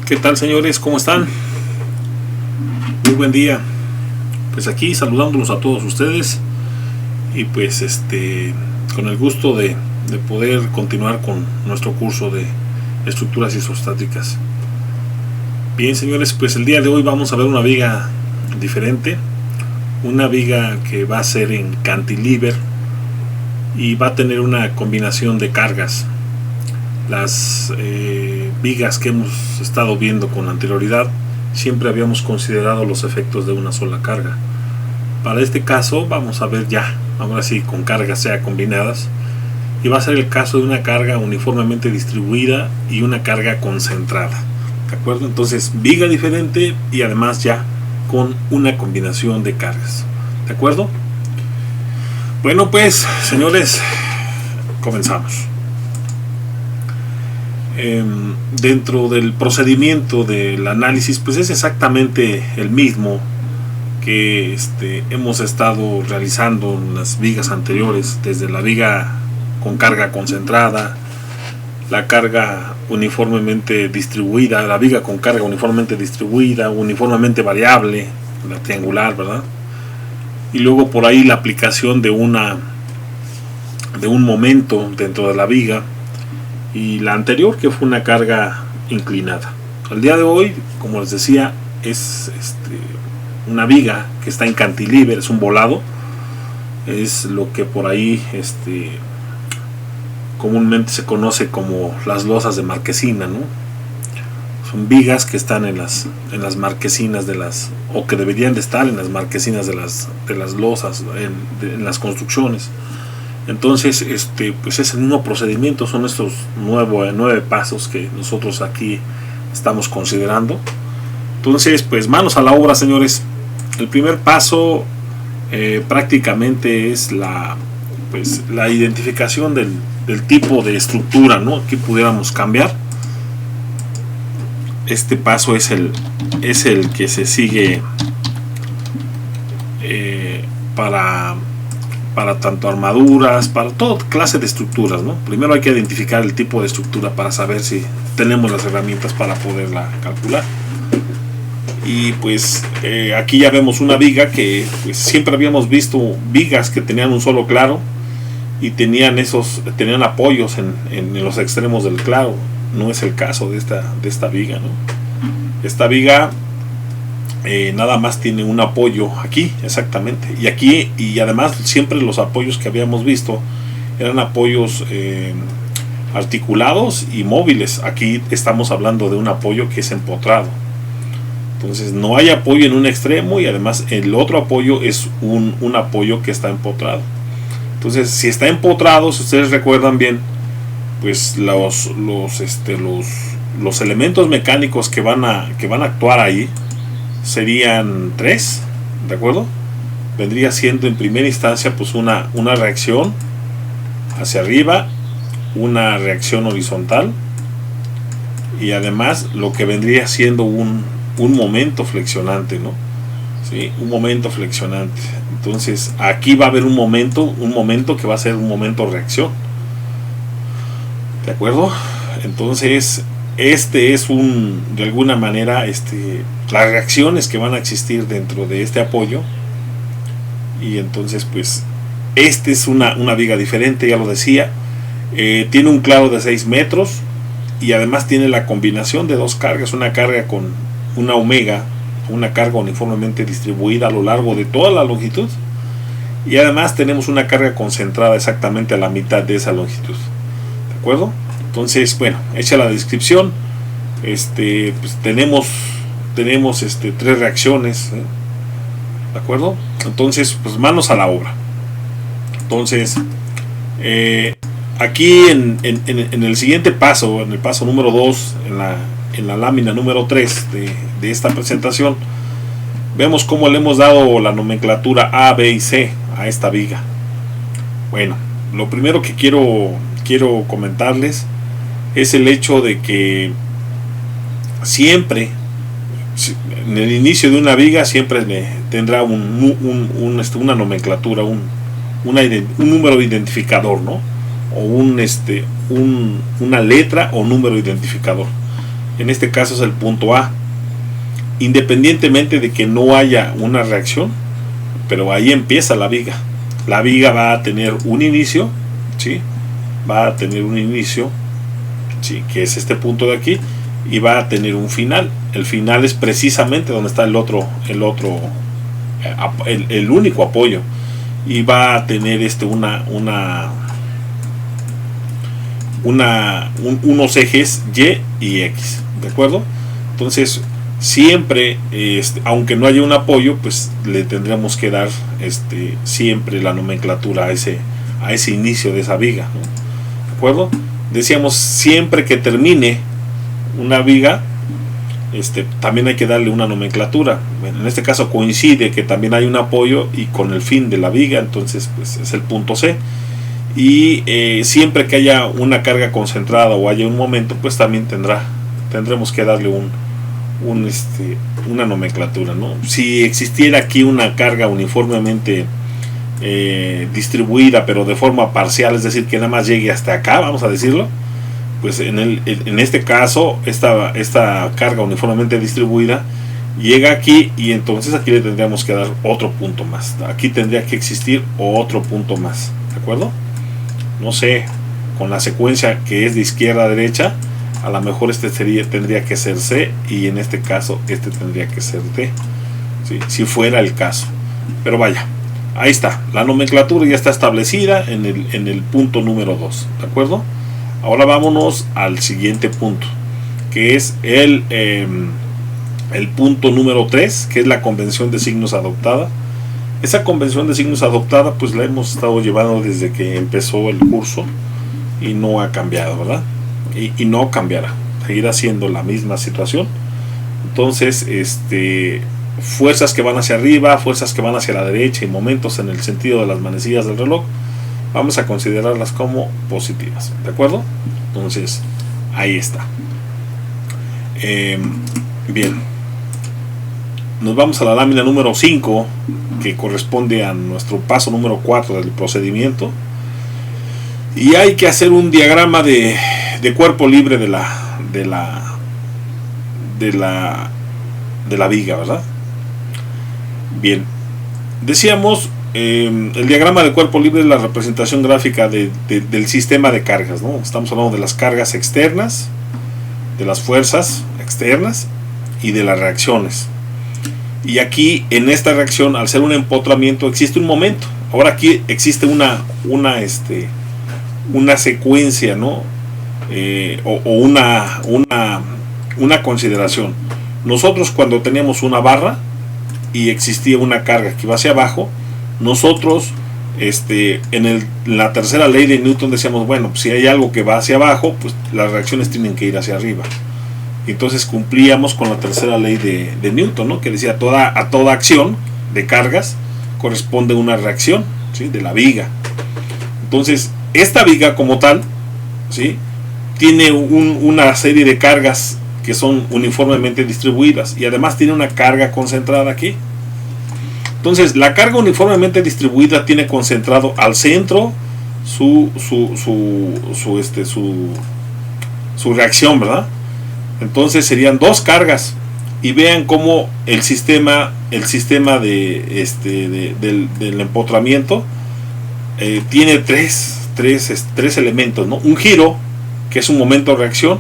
¿Qué tal, señores? ¿Cómo están? Muy buen día. Pues aquí saludándolos a todos ustedes y pues con el gusto de poder continuar con nuestro curso de estructuras isostáticas. Bien, señores, pues el día de hoy vamos a ver una viga diferente, una viga que va a ser en cantilever y va a tener una combinación de cargas. Las vigas que hemos estado viendo con anterioridad siempre habíamos considerado los efectos de una sola carga. Para este caso vamos a ver ya, ahora sí, con cargas ya combinadas, y va a ser el caso de una carga uniformemente distribuida y una carga concentrada, ¿de acuerdo? Entonces, viga diferente y además ya con una combinación de cargas, ¿de acuerdo? Bueno, pues, señores, comenzamos. Dentro del procedimiento del análisis, pues es exactamente el mismo que hemos estado realizando en las vigas anteriores, desde la viga con carga concentrada, la carga uniformemente distribuida, la viga con carga uniformemente distribuida, uniformemente variable, la triangular, ¿verdad? Y luego por ahí la aplicación de un momento dentro de la viga, y la anterior que fue una carga inclinada. Al día de hoy, como les decía, es una viga que está en cantilever, es un volado, es lo que por ahí comúnmente se conoce como las losas de marquesina, ¿no? Son vigas que están en las marquesinas de las, o que deberían de estar en las marquesinas de las losas en las construcciones. Entonces, pues es el mismo procedimiento, son estos 9 pasos que nosotros aquí estamos considerando. Entonces, pues manos a la obra, señores. El primer paso prácticamente es la identificación del tipo de estructura, ¿no? Aquí pudiéramos cambiar. Este paso es el que se sigue para tanto armaduras, para toda clase de estructuras, ¿no? Primero hay que identificar el tipo de estructura para saber si tenemos las herramientas para poderla calcular. Y pues aquí ya vemos una viga que pues, siempre habíamos visto vigas que tenían un solo claro y tenían apoyos en los extremos del claro. No es el caso de esta viga, ¿no? Esta viga nada más tiene un apoyo aquí, exactamente, y aquí, y además siempre los apoyos que habíamos visto eran apoyos articulados y móviles. Aquí estamos hablando de un apoyo que es empotrado. Entonces no hay apoyo en un extremo y además el otro apoyo es un apoyo que está empotrado. Entonces, si está empotrado, si ustedes recuerdan bien, pues los elementos mecánicos que van a actuar ahí serían 3, ¿de acuerdo? Vendría siendo en primera instancia pues una reacción hacia arriba, una reacción horizontal y además lo que vendría siendo un momento flexionante, ¿no? ¿Sí? Un momento flexionante. Entonces aquí va a haber un momento que va a ser un momento reacción, ¿de acuerdo? Entonces es de alguna manera las reacciones que van a existir dentro de este apoyo. Y entonces pues es una viga diferente, ya lo decía. Tiene un claro de 6 metros y además tiene la combinación de dos cargas, una carga con una omega, una carga uniformemente distribuida a lo largo de toda la longitud, y además tenemos una carga concentrada exactamente a la mitad de esa longitud, ¿de acuerdo? Entonces, bueno, hecha la descripción, pues tenemos 3 reacciones, ¿de acuerdo? Entonces, pues manos a la obra. Entonces, aquí en el siguiente paso, en el paso número 2, en la lámina número 3 de esta presentación, vemos cómo le hemos dado la nomenclatura A, B y C a esta viga. Bueno, lo primero que quiero comentarles es el hecho de que siempre en el inicio de una viga siempre tendrá una nomenclatura, un número identificador, ¿no? O una letra o número identificador. en este caso es el punto A, independientemente de que no haya una reacción, pero ahí empieza la viga. La viga va a tener un inicio, ¿sí? Va a tener un inicio, ¿sí? Que es este punto de aquí, y va a tener un final. El final es precisamente donde está el único apoyo, y va a tener unos ejes Y y X, ¿de acuerdo? Entonces siempre, aunque no haya un apoyo, pues le tendremos que dar siempre la nomenclatura a ese inicio de esa viga, ¿no? ¿De acuerdo? Decíamos, siempre que termine una viga, también hay que darle una nomenclatura. Bueno, en este caso coincide que también hay un apoyo y con el fin de la viga, entonces pues es el punto C. Y siempre que haya una carga concentrada o haya un momento, pues también tendremos que darle una nomenclatura, ¿no? Si existiera aquí una carga uniformemente distribuida, pero de forma parcial, es decir, que nada más llegue hasta acá, vamos a decirlo, pues en este caso esta carga uniformemente distribuida llega aquí, y entonces aquí le tendríamos que dar otro punto más. Aquí tendría que existir otro punto más, ¿de acuerdo? No sé, con la secuencia que es de izquierda a derecha, a lo mejor tendría que ser C, y en este caso tendría que ser D, ¿sí? Si fuera el caso. Pero vaya, ahí está, la nomenclatura ya está establecida en el punto número 2, ¿de acuerdo? Ahora vámonos al siguiente punto, que es el punto número 3, que es la convención de signos adoptada. Esa convención de signos adoptada pues la hemos estado llevando desde que empezó el curso y no ha cambiado, ¿verdad? Y no cambiará, seguirá siendo la misma situación. Entonces, fuerzas que van hacia arriba, fuerzas que van hacia la derecha y momentos en el sentido de las manecillas del reloj, vamos a considerarlas como positivas, ¿de acuerdo? Entonces, ahí está. Bien, nos vamos a la lámina número 5, que corresponde a nuestro paso número 4 del procedimiento, y hay que hacer un diagrama de cuerpo libre de la viga, ¿verdad? Bien, decíamos, el diagrama de cuerpo libre es la representación gráfica del sistema de cargas, ¿no? Estamos hablando de las cargas externas, de las fuerzas externas y de las reacciones. Y aquí, en esta reacción, al ser un empotramiento, existe un momento. Ahora aquí existe una secuencia, ¿no? Una consideración. Nosotros, cuando teníamos una barra y existía una carga que iba hacia abajo, nosotros en la tercera ley de Newton decíamos, bueno, pues si hay algo que va hacia abajo, pues las reacciones tienen que ir hacia arriba. Entonces cumplíamos con la tercera ley de Newton, ¿no? Que decía, a toda acción de cargas corresponde una reacción, ¿sí? De la viga. Entonces esta viga como tal, ¿sí? Tiene una serie de cargas que son uniformemente distribuidas, y además tiene una carga concentrada aquí. Entonces la carga uniformemente distribuida tiene concentrado al centro su reacción, ¿verdad? Entonces serían dos cargas, y vean cómo el sistema del empotramiento tiene tres elementos, ¿no? Un giro, que es un momento de reacción,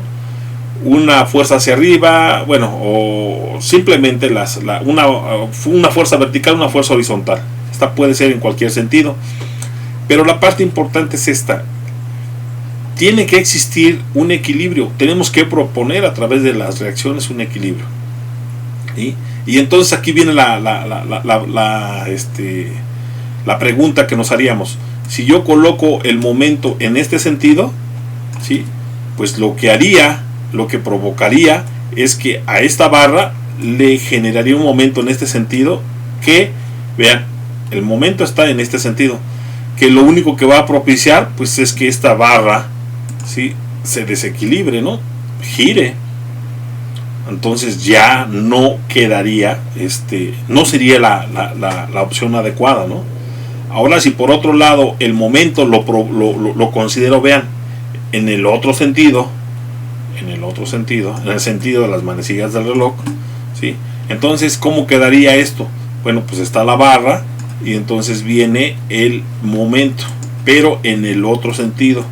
una fuerza hacia arriba, bueno, o simplemente una fuerza vertical, una fuerza horizontal. Esta puede ser en cualquier sentido, pero la parte importante es esta: tiene que existir un equilibrio. Tenemos que proponer a través de las reacciones un equilibrio, ¿sí? Y entonces aquí viene la pregunta que nos haríamos: si yo coloco el momento en este sentido, ¿sí? Pues lo que provocaría es que a esta barra le generaría un momento en este sentido, que, vean, el momento está en este sentido, que lo único que va a propiciar pues es que esta barra, ¿sí?, se desequilibre, ¿no? Gire. Entonces ya no quedaría, no sería la opción adecuada, ¿no? Ahora, si por otro lado el momento lo considero, vean, en el otro sentido, en el otro sentido, en el sentido de las manecillas del reloj, ¿sí? Entonces, ¿cómo quedaría esto? Bueno, pues está la barra y entonces viene el momento, pero en el otro sentido.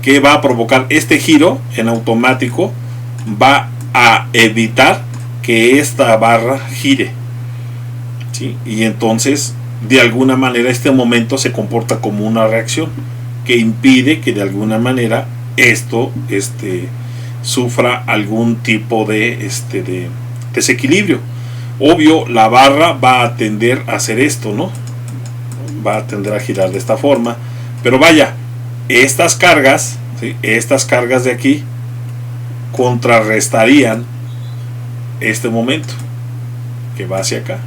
¿Qué va a provocar? Este giro en automático va a evitar que esta barra gire, ¿sí? Y entonces, de alguna manera, este momento se comporta como una reacción que impide que de alguna manera esto sufra algún tipo de desequilibrio. Obvio, la barra va a tender a hacer esto, ¿no? Va a tender a girar de esta forma, pero vaya, estas cargas, ¿sí? Estas cargas de aquí contrarrestarían este momento que va hacia acá,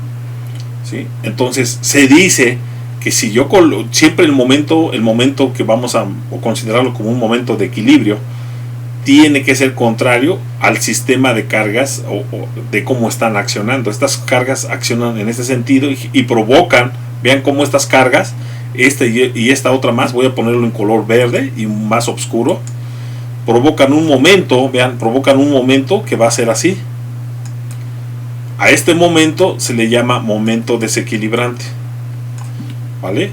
¿sí? Entonces se dice que si yo siempre el momento que vamos a considerarlo como un momento de equilibrio tiene que ser contrario al sistema de cargas o de cómo están accionando. Estas cargas accionan en este sentido y provocan, vean cómo estas cargas, y esta otra más, voy a ponerlo en color verde y más oscuro, provocan un momento, vean, provocan un momento que va a ser así. A este momento se le llama momento desequilibrante, ¿vale?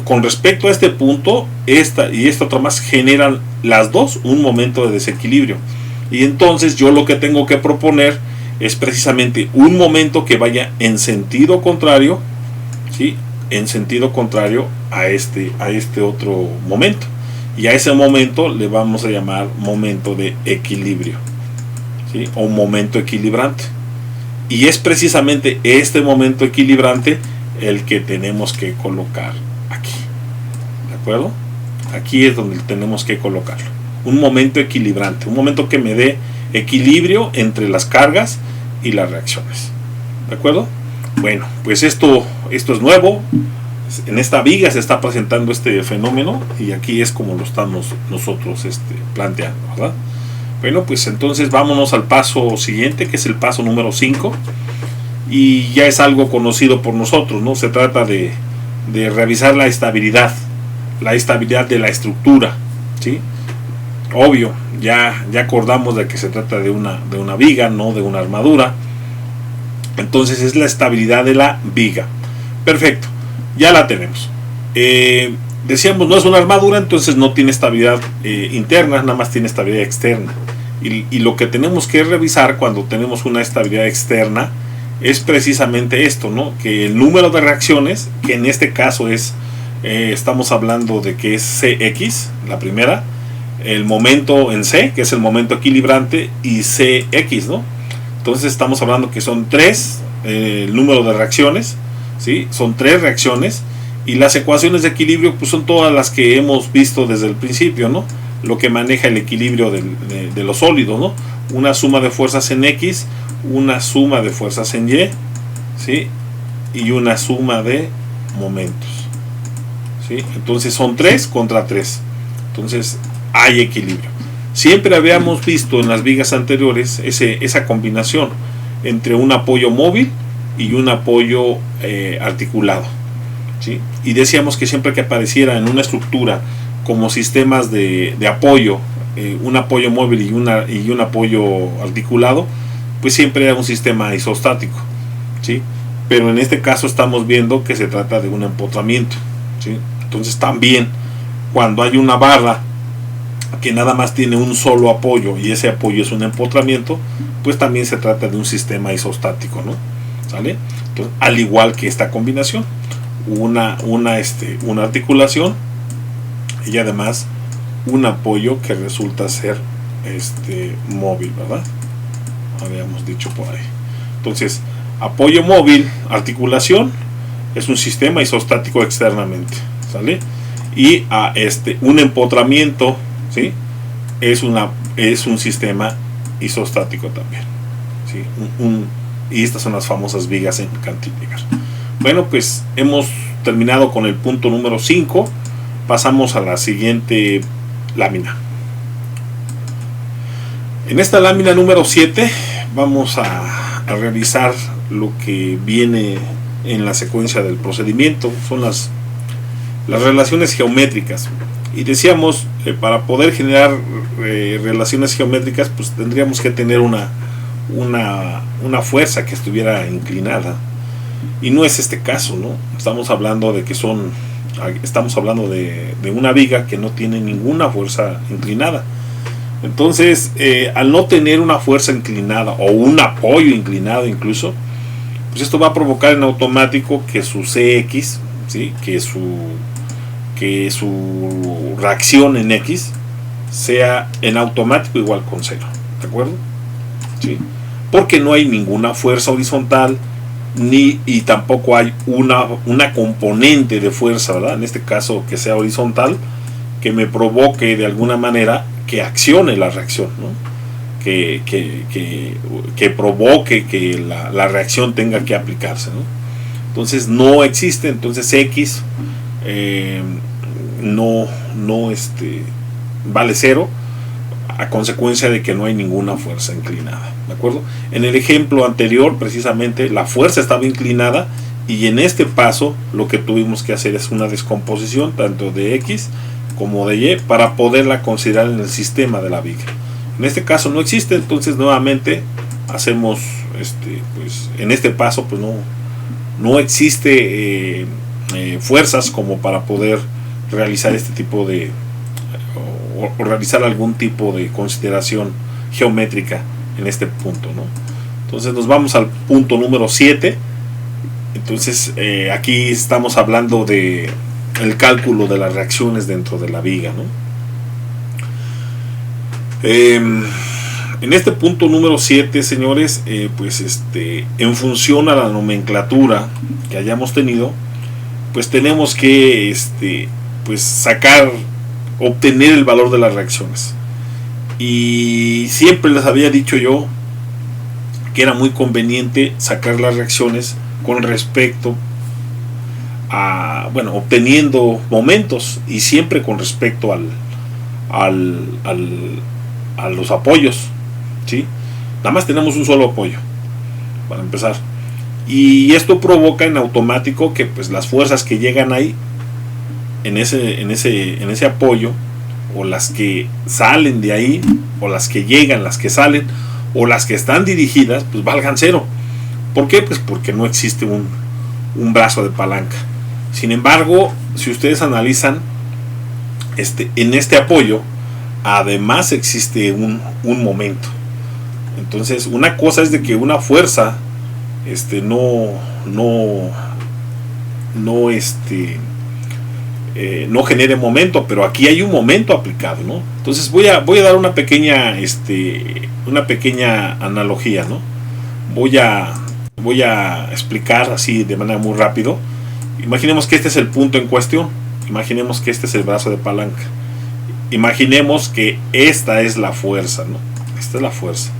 Con respecto a este punto, esta y esta otra más generan las dos un momento de desequilibrio. Y entonces yo lo que tengo que proponer es precisamente un momento que vaya en sentido contrario, ¿sí? En sentido contrario a este otro momento. Y a ese momento le vamos a llamar momento de equilibrio, ¿sí? O momento equilibrante. Y es precisamente este momento equilibrante el que tenemos que colocar aquí, ¿de acuerdo? Aquí es donde tenemos que colocarlo. Un momento equilibrante, un momento que me dé equilibrio entre las cargas y las reacciones, ¿de acuerdo? Bueno, pues esto es nuevo. En esta viga se está presentando este fenómeno y aquí es como lo estamos nosotros planteando, ¿verdad? Bueno, pues entonces vámonos al paso siguiente, que es el paso número 5, y ya es algo conocido por nosotros, ¿no? Se trata de revisar la estabilidad de la estructura, ¿sí? Obvio, ya acordamos de que se trata de una viga, no de una armadura. Entonces es la estabilidad de la viga. Perfecto, ya la tenemos. Decíamos, no es una armadura, entonces no tiene estabilidad interna, nada más tiene estabilidad externa. Y lo que tenemos que revisar cuando tenemos una estabilidad externa es precisamente esto, ¿no? Que el número de reacciones, que en este caso estamos hablando de que es CX, la primera, el momento en C, que es el momento equilibrante, y CX, ¿no? Entonces estamos hablando que son 3 el número de reacciones, ¿sí? Son 3 reacciones, y las ecuaciones de equilibrio pues son todas las que hemos visto desde el principio, ¿no? Lo que maneja el equilibrio de los sólidos, ¿no? Una suma de fuerzas en X, una suma de fuerzas en Y, ¿sí? Y una suma de momentos, ¿sí? Entonces son 3 contra 3. Entonces hay equilibrio. Siempre habíamos visto en las vigas anteriores esa combinación entre un apoyo móvil y un apoyo articulado, ¿sí? Y decíamos que siempre que apareciera en una estructura como sistemas de apoyo, un apoyo móvil y un apoyo articulado, pues siempre era un sistema isostático, ¿sí? Pero en este caso estamos viendo que se trata de un empotramiento, ¿sí? Entonces también cuando hay una barra que nada más tiene un solo apoyo y ese apoyo es un empotramiento, pues también se trata de un sistema isostático, ¿no? ¿Sale? Entonces, al igual que esta combinación, una articulación y además un apoyo que resulta ser móvil, ¿verdad? Habíamos dicho por ahí. Entonces, apoyo móvil, articulación, es un sistema isostático externamente, ¿sale? Y un empotramiento, ¿sí? Es un sistema isostático también, ¿sí? Y estas son las famosas vigas en cantilever. Bueno, pues hemos terminado con el punto número 5. Pasamos a la siguiente lámina. En esta lámina número 7 vamos a revisar lo que viene en la secuencia del procedimiento. Son las relaciones geométricas. Y decíamos, para poder generar relaciones geométricas, pues tendríamos que tener una fuerza que estuviera inclinada. Y no es este caso, ¿no? Estamos hablando de una viga que no tiene ninguna fuerza inclinada. Entonces, al no tener una fuerza inclinada o un apoyo inclinado incluso, pues esto va a provocar en automático que su CX, ¿sí? que su reacción en X sea en automático igual con 0, ¿de acuerdo? ¿Sí? Porque no hay ninguna fuerza horizontal y tampoco hay una componente de fuerza, ¿verdad? En este caso que sea horizontal, que me provoque de alguna manera que accione la reacción, ¿no? que provoque que la reacción tenga que aplicarse, ¿no? Entonces no existe. Entonces X no vale 0 a consecuencia de que no hay ninguna fuerza inclinada, ¿de acuerdo? En el ejemplo anterior precisamente la fuerza estaba inclinada, y en este paso lo que tuvimos que hacer es una descomposición tanto de X como de Y para poderla considerar en el sistema de la viga. En este caso no existe, entonces nuevamente hacemos pues en este paso pues no existe fuerzas como para poder realizar este tipo de o realizar algún tipo de consideración geométrica en este punto, ¿no? Entonces nos vamos al punto número 7. Entonces aquí estamos hablando de el cálculo de las reacciones dentro de la viga, ¿no? En este punto número 7, señores, pues en función a la nomenclatura que hayamos tenido, pues tenemos que pues obtener el valor de las reacciones. Y siempre les había dicho yo que era muy conveniente sacar las reacciones con respecto a, bueno, obteniendo momentos, y siempre con respecto a los apoyos, ¿sí? Nada más tenemos un solo apoyo para empezar, y esto provoca en automático que pues las fuerzas que llegan ahí en ese apoyo, o las que salen de ahí, o las que llegan, las que salen, o las que están dirigidas, pues valgan 0. ¿Por qué? Pues porque no existe un brazo de palanca. Sin embargo, si ustedes analizan, en este apoyo además existe un momento. Entonces una cosa es de que una fuerza no genere momento, pero aquí hay un momento aplicado, ¿no? Entonces voy a dar una pequeña analogía, ¿no? Voy a explicar así de manera muy rápido. Imaginemos que este es el punto en cuestión. Imaginemos que este es el brazo de palanca. Imaginemos que esta es la fuerza, ¿no? Esta es la fuerza.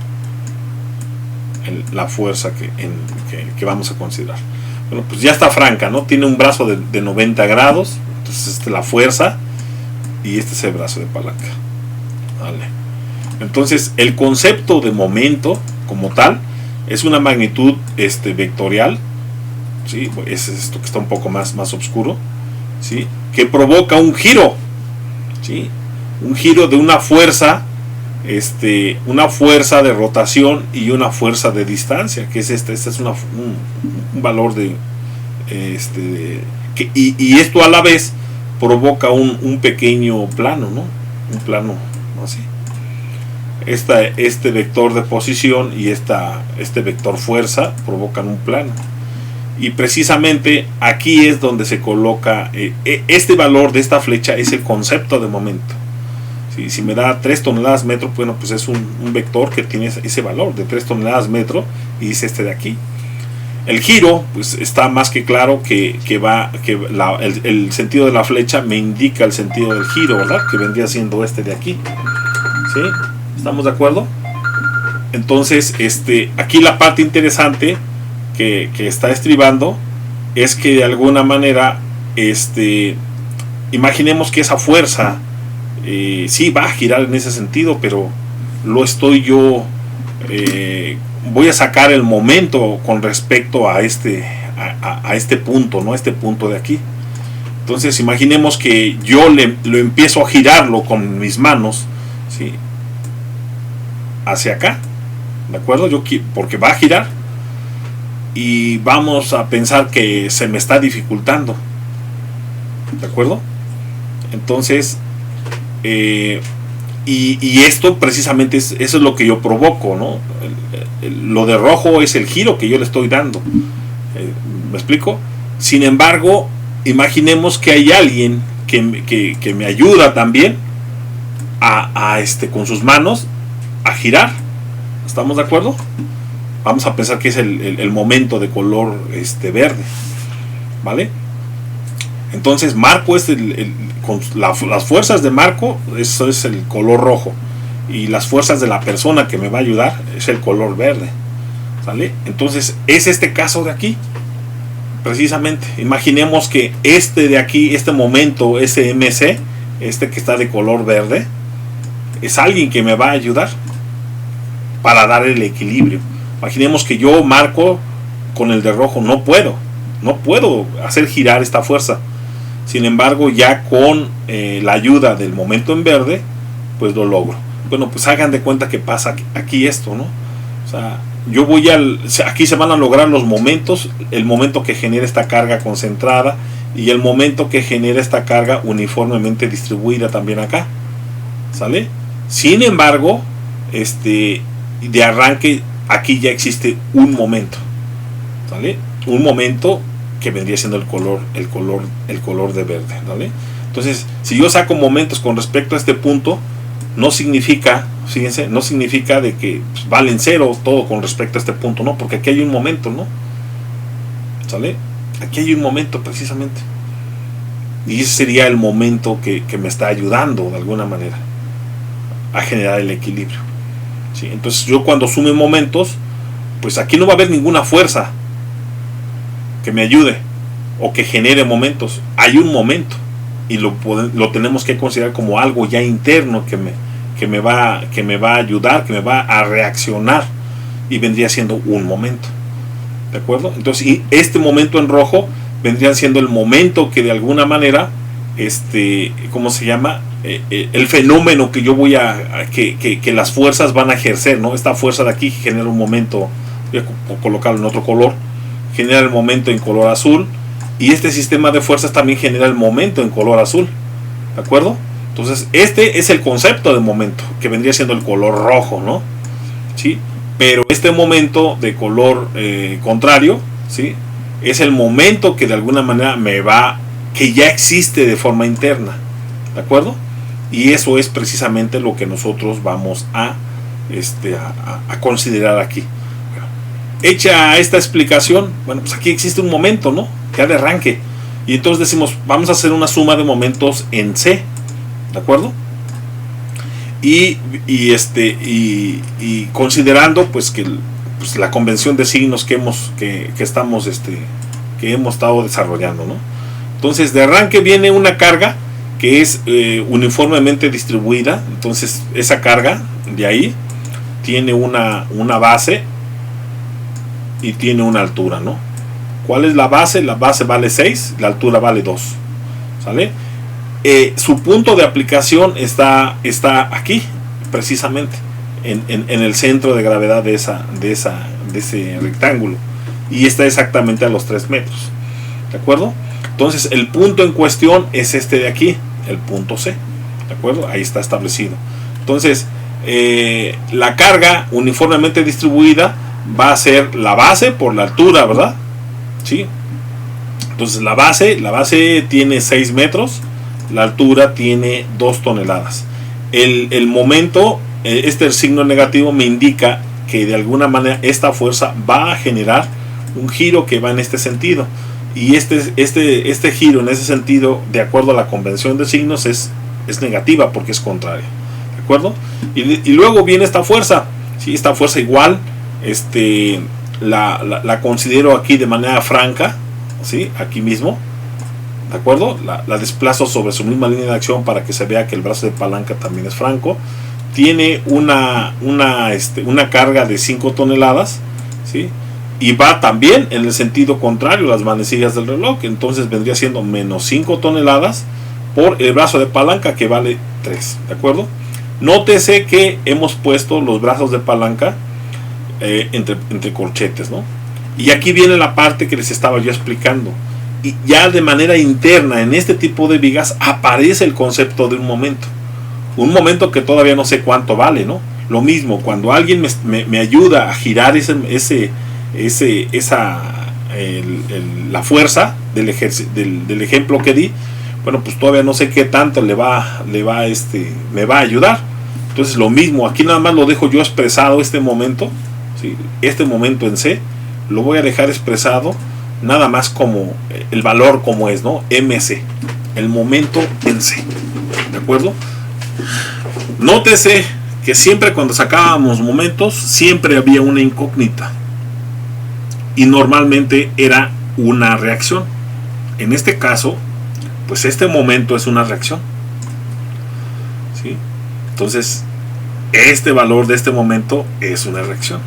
La fuerza que vamos a considerar. Bueno, pues ya está franca, ¿no? Tiene un brazo de 90 grados. Entonces esta es la fuerza. Y este es el brazo de palanca. Vale. Entonces el concepto de momento como tal es una magnitud vectorial, ¿sí? Es esto que está un poco más oscuro, ¿sí? Que provoca un giro, ¿sí? Un giro de una fuerza de rotación y una fuerza de distancia, que es este es un valor y esto a la vez provoca un pequeño plano, ¿no? Un plano así. Este vector de posición y este vector fuerza provocan un plano, y precisamente aquí es donde se coloca este valor de esta flecha. Es el concepto de momento. Si me da 3 toneladas metro, bueno, pues es un vector que tiene ese valor de 3 toneladas metro, y es este de aquí. El giro, pues está más que claro que el sentido de la flecha me indica el sentido del giro, ¿verdad? Que vendría siendo este de aquí, ¿sí? ¿Estamos de acuerdo? Entonces, aquí la parte interesante que está estribando es que de alguna manera, imaginemos que esa fuerza sí va a girar en ese sentido, pero lo estoy yo, voy a sacar el momento con respecto a este punto, ¿no? Este punto de aquí. Entonces imaginemos que yo lo empiezo a girarlo con mis manos, ¿sí?, hacia acá, ¿de acuerdo? Porque va a girar, y vamos a pensar que se me está dificultando, ¿de acuerdo? Entonces, y esto precisamente eso es lo que yo provoco, ¿no? Lo de rojo es el giro que yo le estoy dando. ¿Me explico? Sin embargo, imaginemos que hay alguien que me ayuda también con sus manos a girar. ¿Estamos de acuerdo? Vamos a pensar que es el momento de color verde, ¿vale? Entonces marco con las fuerzas de marco, eso es el color rojo, y las fuerzas de la persona que me va a ayudar es el color verde, ¿sale? Entonces es este caso de aquí, precisamente. Imaginemos que de aquí, este momento, ese MC, que está de color verde, es alguien que me va a ayudar para dar el equilibrio. Imaginemos que yo marco con el de rojo, no puedo hacer girar esta fuerza. Sin embargo, ya con la ayuda del momento en verde, pues lo logro. Bueno, pues hagan de cuenta que pasa aquí esto, ¿no? O sea, aquí se van a lograr los momentos, el momento que genera esta carga concentrada y el momento que genera esta carga uniformemente distribuida también acá, ¿sale? Sin embargo, de arranque aquí ya existe un momento, ¿sale? Un momento que vendría siendo el color de verde, ¿vale? Entonces, si yo saco momentos con respecto a este punto, no significa, fíjense, no significa de que pues, valen cero todo con respecto a este punto, ¿no? Porque aquí hay un momento, ¿no? ¿Sale? Aquí hay un momento precisamente. Y ese sería el momento que me está ayudando de alguna manera a generar el equilibrio, ¿sí? Entonces yo cuando sume momentos, pues aquí no va a haber ninguna fuerza que me ayude o que genere momentos. Hay un momento y lo tenemos que considerar como algo ya interno que me va a ayudar, que me va a reaccionar, y vendría siendo un momento, ¿de acuerdo? Entonces, y este momento en rojo vendría siendo el momento que de alguna manera ¿cómo se llama? El fenómeno que yo voy que las fuerzas van a ejercer, ¿no? Esta fuerza de aquí genera un momento, voy a colocarlo en otro color, genera el momento en color azul, y este sistema de fuerzas también genera el momento en color azul, ¿de acuerdo? Entonces este es el concepto de momento, que vendría siendo el color rojo, ¿no? ¿Sí? Pero este momento de color contrario, ¿sí?, es el momento que de alguna manera que ya existe de forma interna, ¿de acuerdo? Y eso es precisamente lo que nosotros vamos a considerar aquí. Hecha esta explicación, bueno, pues aquí existe un momento, ¿no?, ya de arranque, y entonces decimos, vamos a hacer una suma de momentos en C, ¿de acuerdo? Y considerando pues que la convención de signos que hemos estado desarrollando, ¿no? Entonces de arranque viene una carga que es uniformemente distribuida. Entonces esa carga de ahí tiene una base y tiene una altura, ¿no? ¿Cuál es la base? La base vale 6, la altura vale 2, ¿sale? Su punto de aplicación está aquí, precisamente en el centro de gravedad de ese rectángulo, y está exactamente a los 3 metros, ¿de acuerdo? Entonces el punto en cuestión es este de aquí, el punto C, ¿de acuerdo? Ahí está establecido. Entonces la carga uniformemente distribuida va a ser la base por la altura, ¿verdad? ¿Sí? Entonces la base tiene 6 metros, la altura tiene 2 toneladas. El momento, el signo negativo me indica que de alguna manera esta fuerza va a generar un giro que va en este sentido, y este giro en ese sentido, de acuerdo a la convención de signos, es negativa porque es contraria, ¿de acuerdo? Y luego viene esta fuerza, ¿sí? Esta fuerza igual la considero aquí de manera franca, ¿sí? Aquí mismo, ¿de acuerdo? La desplazo sobre su misma línea de acción para que se vea que el brazo de palanca también es franco. Tiene una carga de 5 toneladas, ¿sí? y va también en el sentido contrario las manecillas del reloj. Entonces vendría siendo menos 5 toneladas por el brazo de palanca, que vale 3, ¿de acuerdo? Nótese que hemos puesto los brazos de palanca entre corchetes, ¿no? Y aquí viene la parte que les estaba yo explicando. Y ya de manera interna en este tipo de vigas aparece el concepto de un momento. Un momento que todavía no sé cuánto vale, ¿no? Lo mismo, cuando alguien me ayuda a girar la fuerza del ejemplo que di, bueno, pues todavía no sé qué tanto me va a ayudar. Entonces lo mismo, aquí nada más lo dejo yo expresado este momento, ¿sí? Este momento en C lo voy a dejar expresado nada más como el valor como es, ¿no? MC, el momento en C, ¿de acuerdo? Nótese que siempre cuando sacábamos momentos siempre había una incógnita y normalmente era una reacción. En este caso, pues este momento es una reacción, ¿sí? Entonces este valor de este momento es una reacción,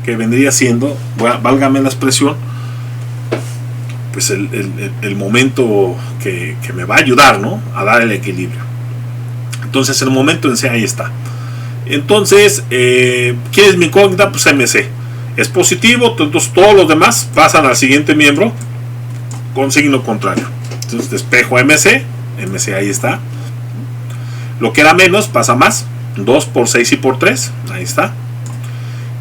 que vendría siendo, válgame la expresión, pues el momento que me va a ayudar, ¿no?, a dar el equilibrio. Entonces el momento en C ahí está. Entonces, ¿quién es mi incógnita? Pues MC. Es positivo, entonces todos los demás pasan al siguiente miembro con signo contrario. Entonces despejo MC, MC ahí está. Lo que era menos pasa más, 2 por 6 y por 3, ahí está.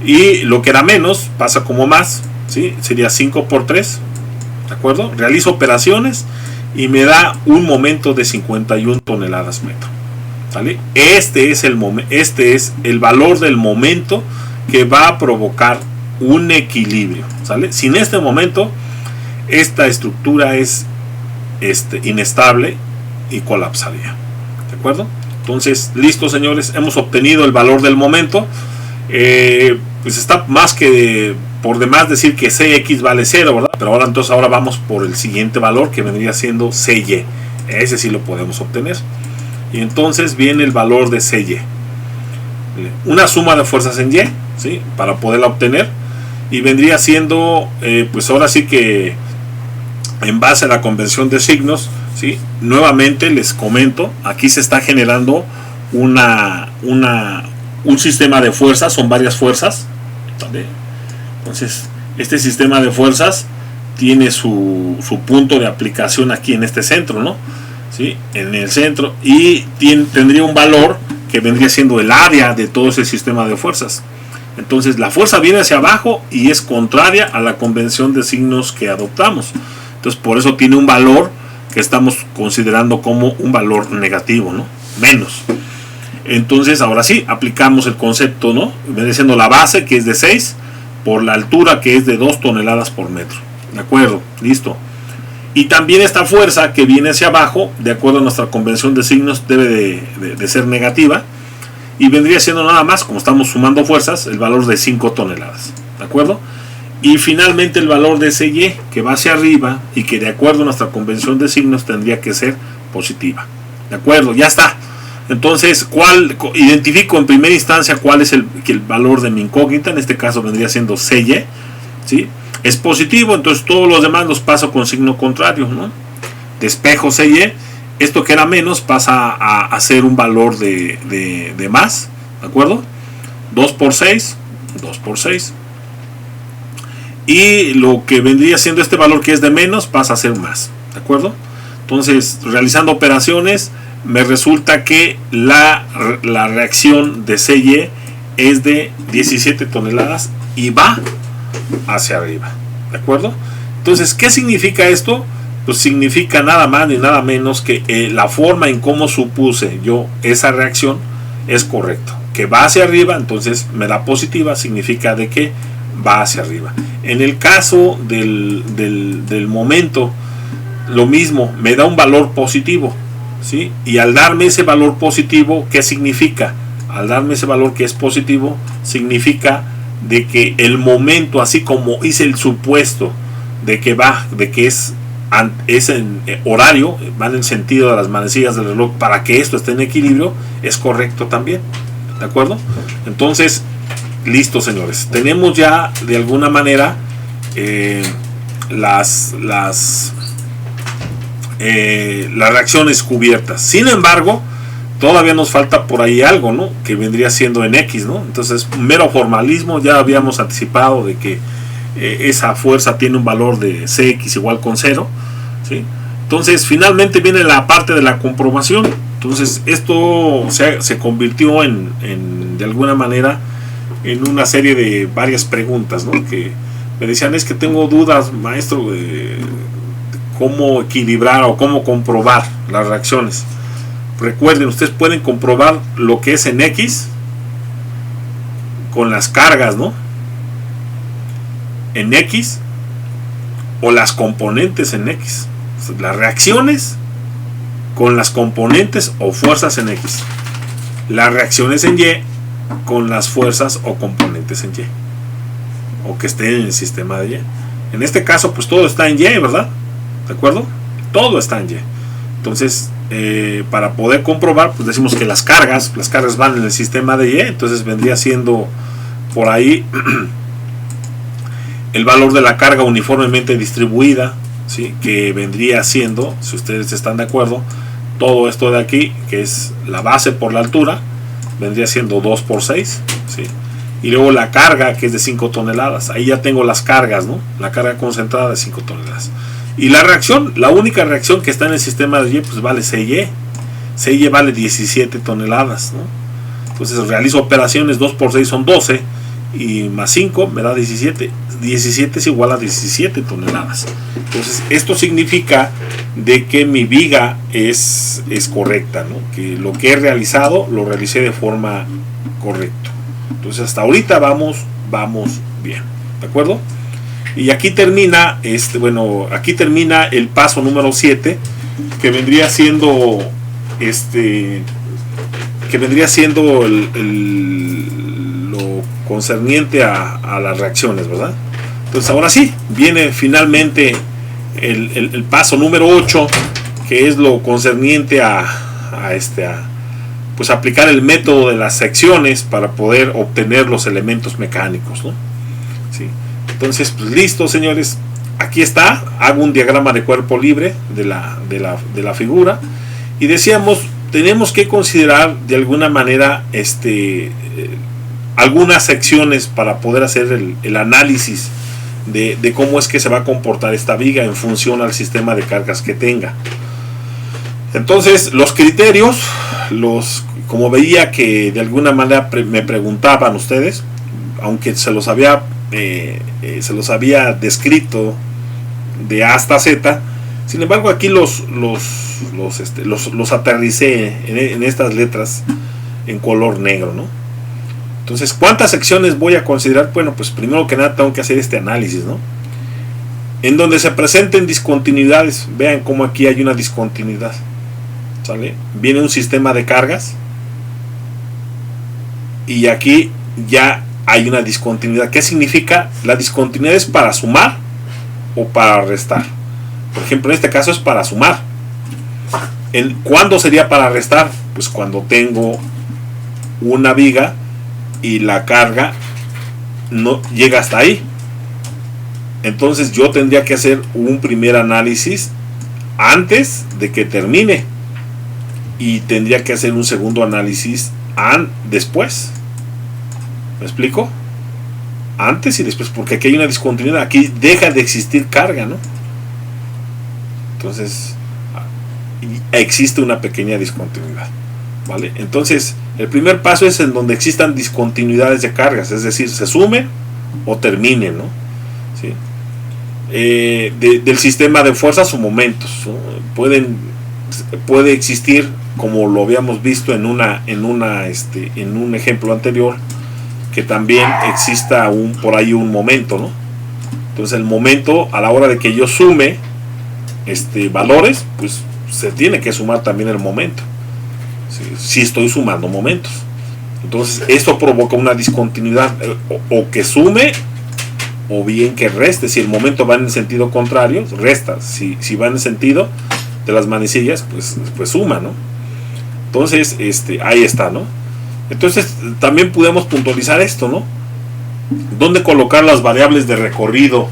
Y lo que era menos pasa como más, ¿sí? Sería 5 por 3, ¿de acuerdo? Realizo operaciones y me da un momento de 51 toneladas metro, ¿sale? Este es el valor del momento que va a provocar un equilibrio, ¿sale? Sin este momento, esta estructura es inestable y colapsaría, ¿de acuerdo? Entonces, listo, señores, hemos obtenido el valor del momento. Pues está más que por demás decir que CX vale 0, ¿verdad? Pero ahora vamos por el siguiente valor, que vendría siendo CY. Ese sí lo podemos obtener. Y entonces viene el valor de CY. Una suma de fuerzas en Y, ¿sí?, para poderla obtener. Y vendría siendo, pues ahora sí que en base a la convención de signos, ¿sí? Nuevamente les comento, aquí se está generando un sistema de fuerzas, son varias fuerzas, ¿vale? Entonces este sistema de fuerzas tiene su punto de aplicación aquí en este centro, ¿no? ¿Sí? En el centro, y tendría un valor que vendría siendo el área de todo ese sistema de fuerzas. Entonces la fuerza viene hacia abajo y es contraria a la convención de signos que adoptamos. Entonces por eso tiene un valor que estamos considerando como un valor negativo, ¿no? Menos. Entonces ahora sí, aplicamos el concepto, ¿no? Viene siendo la base, que es de 6, por la altura, que es de 2 toneladas por metro. ¿De acuerdo? Listo. Y también esta fuerza que viene hacia abajo, de acuerdo a nuestra convención de signos, debe de ser negativa. Y vendría siendo nada más, como estamos sumando fuerzas, el valor de 5 toneladas. ¿De acuerdo? Y finalmente el valor de CY, que va hacia arriba y que de acuerdo a nuestra convención de signos tendría que ser positiva. ¿De acuerdo? Ya está. Entonces, identifico en primera instancia cuál es el valor de mi incógnita. En este caso vendría siendo CY, ¿sí? Es positivo, entonces todos los demás los paso con signo contrario, ¿no? Despejo CY. Esto que era menos pasa a ser un valor de más, ¿de acuerdo? 2 por 6, 2 por 6. Y lo que vendría siendo este valor que es de menos pasa a ser más, ¿de acuerdo? Entonces, realizando operaciones, me resulta que la reacción de CY es de 17 toneladas y va hacia arriba, ¿de acuerdo? Entonces, ¿qué significa esto? Pues significa nada más ni nada menos que la forma en cómo supuse yo esa reacción es correcto. Que va hacia arriba, entonces me da positiva, significa de que va hacia arriba. En el caso del momento, lo mismo, me da un valor positivo, ¿sí? Y al darme ese valor positivo, ¿qué significa? Al darme ese valor que es positivo, significa de que el momento, así como hice el supuesto de que es en horario, va en el sentido de las manecillas del reloj para que esto esté en equilibrio, es correcto también, ¿de acuerdo? Entonces, listo, señores, tenemos ya de alguna manera las reacciones cubiertas. Sin embargo, todavía nos falta por ahí algo, ¿no? Que vendría siendo en X, ¿no? Entonces, mero formalismo. Ya habíamos anticipado de que esa fuerza tiene un valor de Cx igual con 0, ¿sí? Entonces, finalmente viene la parte de la comprobación. Entonces, esto se convirtió de alguna manera en una serie de varias preguntas, ¿no? Que me decían, es que tengo dudas, maestro, de cómo equilibrar o cómo comprobar las reacciones. Recuerden, ustedes pueden comprobar lo que es en X con las cargas, ¿no? En X, o las componentes en X. Las reacciones con las componentes o fuerzas en X. Las reacciones en Y con las fuerzas o componentes en Y, o que estén en el sistema de Y. En este caso, pues todo está en Y, ¿verdad? ¿De acuerdo? Todo está en Y. Entonces, para poder comprobar, pues decimos que las cargas van en el sistema de Y. Entonces vendría siendo por ahí el valor de la carga uniformemente distribuida, ¿sí? Que vendría siendo, si ustedes están de acuerdo, todo esto de aquí, que es la base por la altura, vendría siendo 2 por 6, ¿sí? Y luego la carga, que es de 5 toneladas. Ahí ya tengo las cargas, ¿no? La carga concentrada de 5 toneladas. Y la reacción, la única reacción que está en el sistema de Y, pues vale CY. CY vale 17 toneladas, ¿no? Entonces realizo operaciones, 2 por 6 son 12, y más 5 me da 17. 17 es igual a 17 toneladas. Entonces esto significa de que mi viga es correcta, ¿no? Que lo que he realizado lo realicé de forma correcta. Entonces hasta ahorita vamos bien, ¿de acuerdo? Y aquí termina aquí termina el paso número 7, que vendría siendo lo concerniente a las reacciones, ¿verdad? Entonces ahora sí, viene finalmente el paso número 8, que es lo concerniente a pues aplicar el método de las secciones para poder obtener los elementos mecánicos, ¿no? ¿Sí? Entonces, pues listo, señores, aquí está. Hago un diagrama de cuerpo libre de la figura, y decíamos, tenemos que considerar de alguna manera algunas secciones para poder hacer el análisis de cómo es que se va a comportar esta viga en función al sistema de cargas que tenga. Entonces, los criterios, como veía que de alguna manera me preguntaban ustedes, aunque se los había descrito de A hasta Z, sin embargo aquí los aterricé en estas letras en color negro, ¿no? Entonces, ¿cuántas secciones voy a considerar? Bueno, pues primero que nada tengo que hacer este análisis, ¿no? En donde se presenten discontinuidades. Vean cómo aquí hay una discontinuidad, ¿sale? Viene un sistema de cargas y aquí ya hay una discontinuidad. ¿Qué significa? La discontinuidad es para sumar o para restar. Por ejemplo, en este caso es para sumar. ¿Cuándo sería para restar? Pues cuando tengo una viga y la carga no llega hasta ahí. Entonces yo tendría que hacer un primer análisis antes de que termine, y tendría que hacer un segundo análisis después. ¿Me explico? Antes y después, porque aquí hay una discontinuidad, aquí deja de existir carga, ¿no? Entonces existe una pequeña discontinuidad, ¿vale? Entonces el primer paso es en donde existan discontinuidades de cargas, es decir, se sumen o terminen, ¿no? ¿Sí? Del sistema de fuerzas o momentos, ¿no? Puede existir, como lo habíamos visto en un ejemplo anterior, que también exista por ahí un momento, ¿no? Entonces el momento, a la hora de que yo sume valores, pues se tiene que sumar también el momento, si estoy sumando momentos. Entonces esto provoca una discontinuidad, o que sume o bien que reste. Si el momento va en el sentido contrario, resta. Si va en el sentido de las manecillas, pues suma, ¿no? Entonces ahí está, ¿no? Entonces también podemos puntualizar esto, ¿no? ¿Dónde colocar las variables de recorrido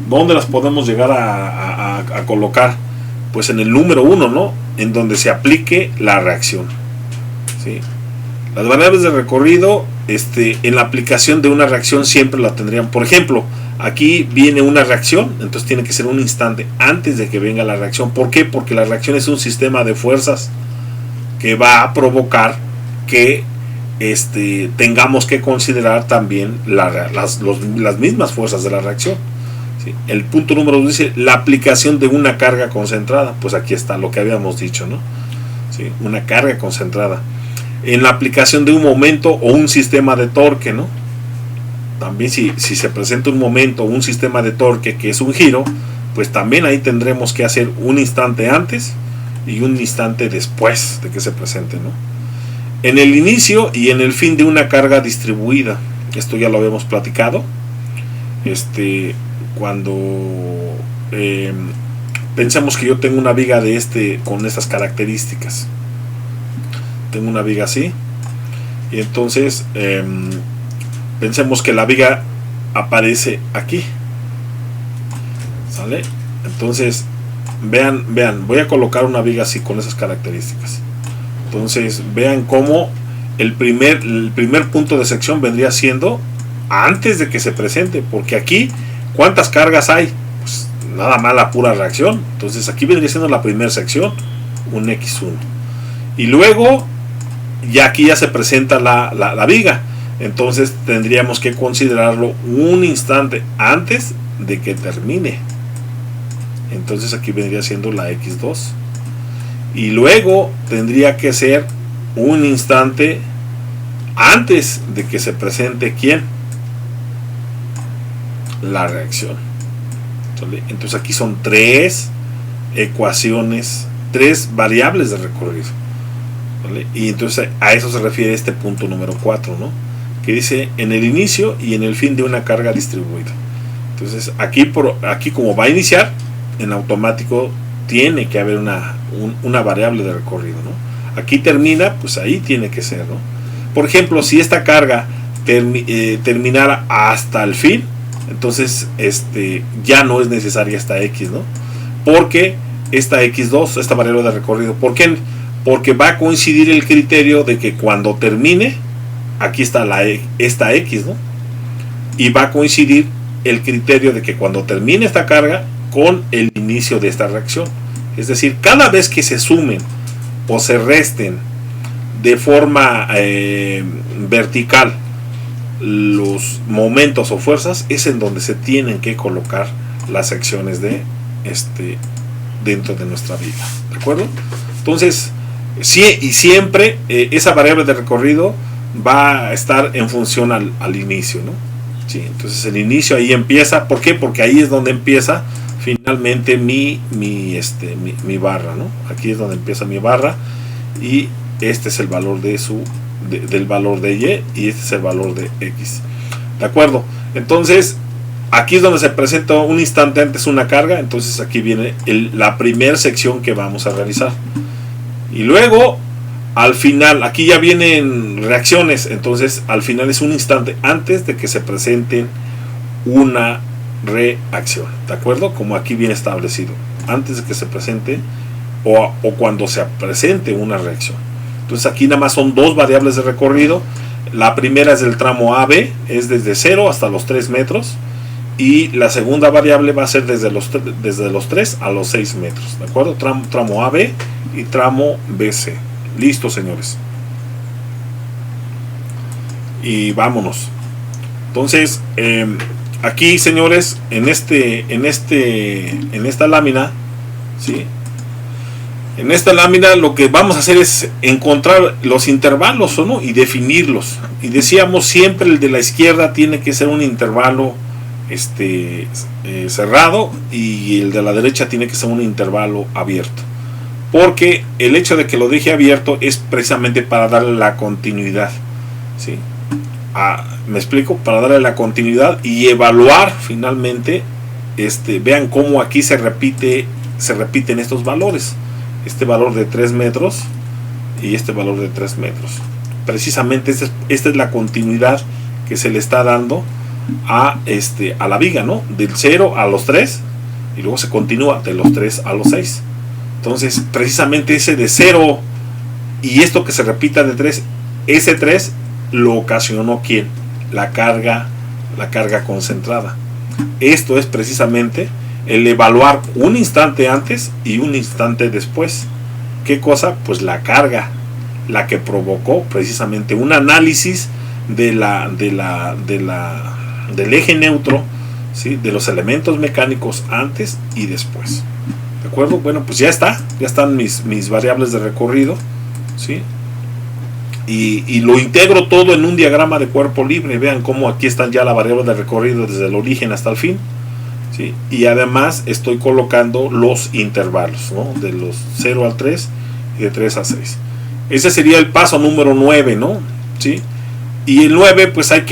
¿Dónde las podemos llegar a colocar? Pues en el número 1, ¿no? En donde se aplique la reacción, ¿sí? Las variables de recorrido, en la aplicación de una reacción siempre la tendrían. Por ejemplo, aquí viene una reacción, entonces tiene que ser un instante antes de que venga la reacción. ¿Por qué? Porque la reacción es un sistema de fuerzas que va a provocar que tengamos que considerar también las mismas fuerzas de la reacción, ¿sí? El punto número 2 dice la aplicación de una carga concentrada. Pues aquí está lo que habíamos dicho, ¿no? ¿Sí? Una carga concentrada. En la aplicación de un momento o un sistema de torque, ¿no? También si se presenta un momento o un sistema de torque que es un giro, pues también ahí tendremos que hacer un instante antes y un instante después de que se presente, ¿no? En el inicio y en el fin de una carga distribuida, esto ya lo habíamos platicado, cuando pensemos que yo tengo una viga con estas características, tengo una viga así, y entonces pensemos que la viga aparece aquí, ¿sale? Entonces vean, voy a colocar una viga así con esas características. Entonces vean cómo el primer punto de sección vendría siendo antes de que se presente, porque aquí ¿cuántas cargas hay? Pues nada más la pura reacción. Entonces aquí vendría siendo la primera sección, un X1, y luego ya aquí ya se presenta la viga. Entonces tendríamos que considerarlo un instante antes de que termine. Entonces aquí vendría siendo la X2, y luego tendría que ser un instante antes de que se presente ¿quién? La reacción. Entonces aquí son 3 ecuaciones, 3 variables de recorrido, ¿vale? Y entonces a eso se refiere este punto número 4, ¿no? Que dice en el inicio y en el fin de una carga distribuida. Entonces aquí como va a iniciar, en automático tiene que haber una variable de recorrido, ¿no? Aquí termina, pues ahí tiene que ser, ¿no? Por ejemplo, si esta carga terminara hasta el fin, entonces ya no es necesaria esta X, ¿no? Porque esta X2, esta variable de recorrido, ¿por qué? Porque va a coincidir el criterio de que cuando termine, aquí está esta X, ¿no? Y va a coincidir el criterio de que cuando termine esta carga con el inicio de esta reacción. Es decir, cada vez que se sumen o se resten de forma vertical los momentos o fuerzas, es en donde se tienen que colocar las secciones dentro de nuestra vida, ¿de acuerdo? Entonces, siempre esa variable de recorrido va a estar en función al inicio, ¿no? Sí, entonces el inicio ahí empieza. ¿Por qué? Porque ahí es donde empieza finalmente mi barra, ¿no? Aquí es donde empieza mi barra, y este es el valor del valor de Y, y este es el valor de X, ¿de acuerdo? Entonces aquí es donde se presenta un instante antes una carga. Entonces aquí viene la primera sección que vamos a realizar, y luego al final aquí ya vienen reacciones. Entonces al final es un instante antes de que se presenten una reacción, ¿de acuerdo? Como aquí viene establecido, antes de que se presente o cuando se presente una reacción. Entonces aquí nada más son 2 variables de recorrido. La primera es del tramo AB, es desde 0 hasta los 3 metros, y la segunda variable va a ser desde los 3 a los 6 metros, ¿de acuerdo? Tramo AB y tramo BC. Listo, señores, y vámonos. Entonces aquí, señores, en esta lámina, ¿sí? En esta lámina lo que vamos a hacer es encontrar los intervalos, ¿o no? Y definirlos. Y decíamos siempre el de la izquierda tiene que ser un intervalo cerrado, y el de la derecha tiene que ser un intervalo abierto. Porque el hecho de que lo deje abierto es precisamente para darle la continuidad, ¿sí? ¿Me explico? Para darle la continuidad y evaluar finalmente. Vean cómo aquí se repiten estos valores. Este valor de 3 metros y este valor de 3 metros. Precisamente esta es la continuidad que se le está dando a la viga, ¿no? Del 0 a los 3, y luego se continúa de los 3 a los 6. Entonces, precisamente ese de 0 y esto que se repita de 3, ese 3 lo ocasionó ¿quién? La carga concentrada. Esto es precisamente el evaluar un instante antes y un instante después. ¿Qué cosa? Pues la carga, la que provocó precisamente un análisis del eje neutro, ¿sí? De los elementos mecánicos antes y después. ¿De acuerdo? Bueno, pues ya están mis variables de recorrido, ¿sí? Y lo integro todo en un diagrama de cuerpo libre. Vean cómo aquí están ya la variable de recorrido desde el origen hasta el fin, ¿sí? Y además estoy colocando los intervalos, ¿no? De los 0 al 3 y de 3 a 6. Ese sería el paso número 9, ¿no? ¿Sí? Y el 9, pues hay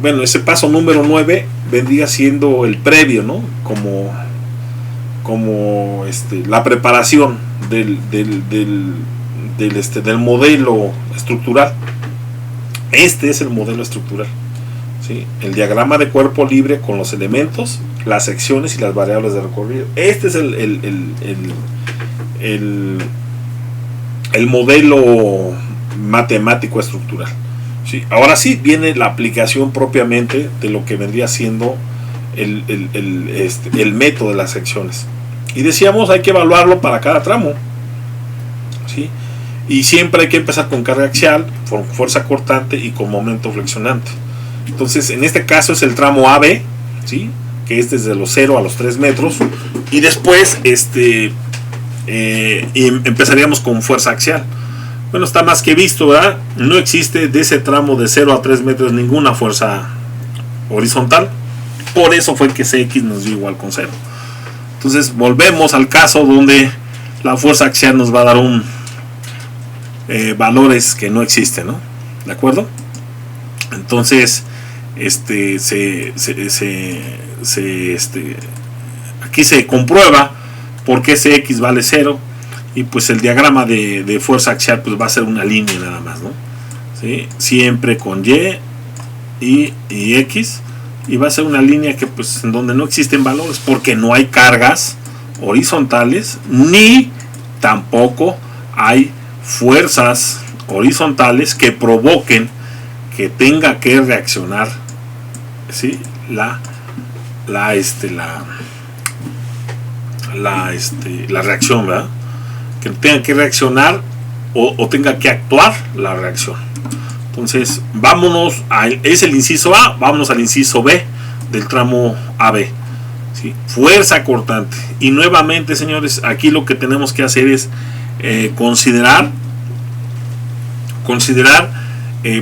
bueno, ese paso número 9 vendría siendo el previo, ¿no? Como la preparación del modelo estructural. Este es el modelo estructural, ¿sí? El diagrama de cuerpo libre con los elementos, las secciones y las variables de recorrido. Este es el modelo matemático estructural, ¿sí? Ahora sí viene la aplicación propiamente de lo que vendría siendo el método de las secciones. Y decíamos, hay que evaluarlo para cada tramo, ¿sí? Y siempre hay que empezar con carga axial, con fuerza cortante y con momento flexionante. Entonces, en este caso es el tramo AB, ¿sí? Que es desde los 0 a los 3 metros. Y después empezaríamos con fuerza axial. Bueno, está más que visto, ¿verdad? No existe de ese tramo de 0 a 3 metros ninguna fuerza horizontal. Por eso fue que Cx nos dio igual con 0. Entonces volvemos al caso donde la fuerza axial nos va a dar valores que no existen, ¿no? ¿De acuerdo? Entonces aquí se comprueba por qué Cx vale 0, y pues el diagrama de fuerza axial pues va a ser una línea nada más, ¿no? ¿Sí? Siempre con y X, y va a ser una línea que pues en donde no existen valores, porque no hay cargas horizontales ni tampoco hay fuerzas horizontales que provoquen que tenga que reaccionar, ¿sí? la reacción, ¿verdad? Que tenga que reaccionar o tenga que actuar la reacción. Entonces, vámonos es el inciso A, vámonos al inciso B del tramo AB, ¿sí? Fuerza cortante. Y nuevamente, señores, aquí lo que tenemos que hacer es considerar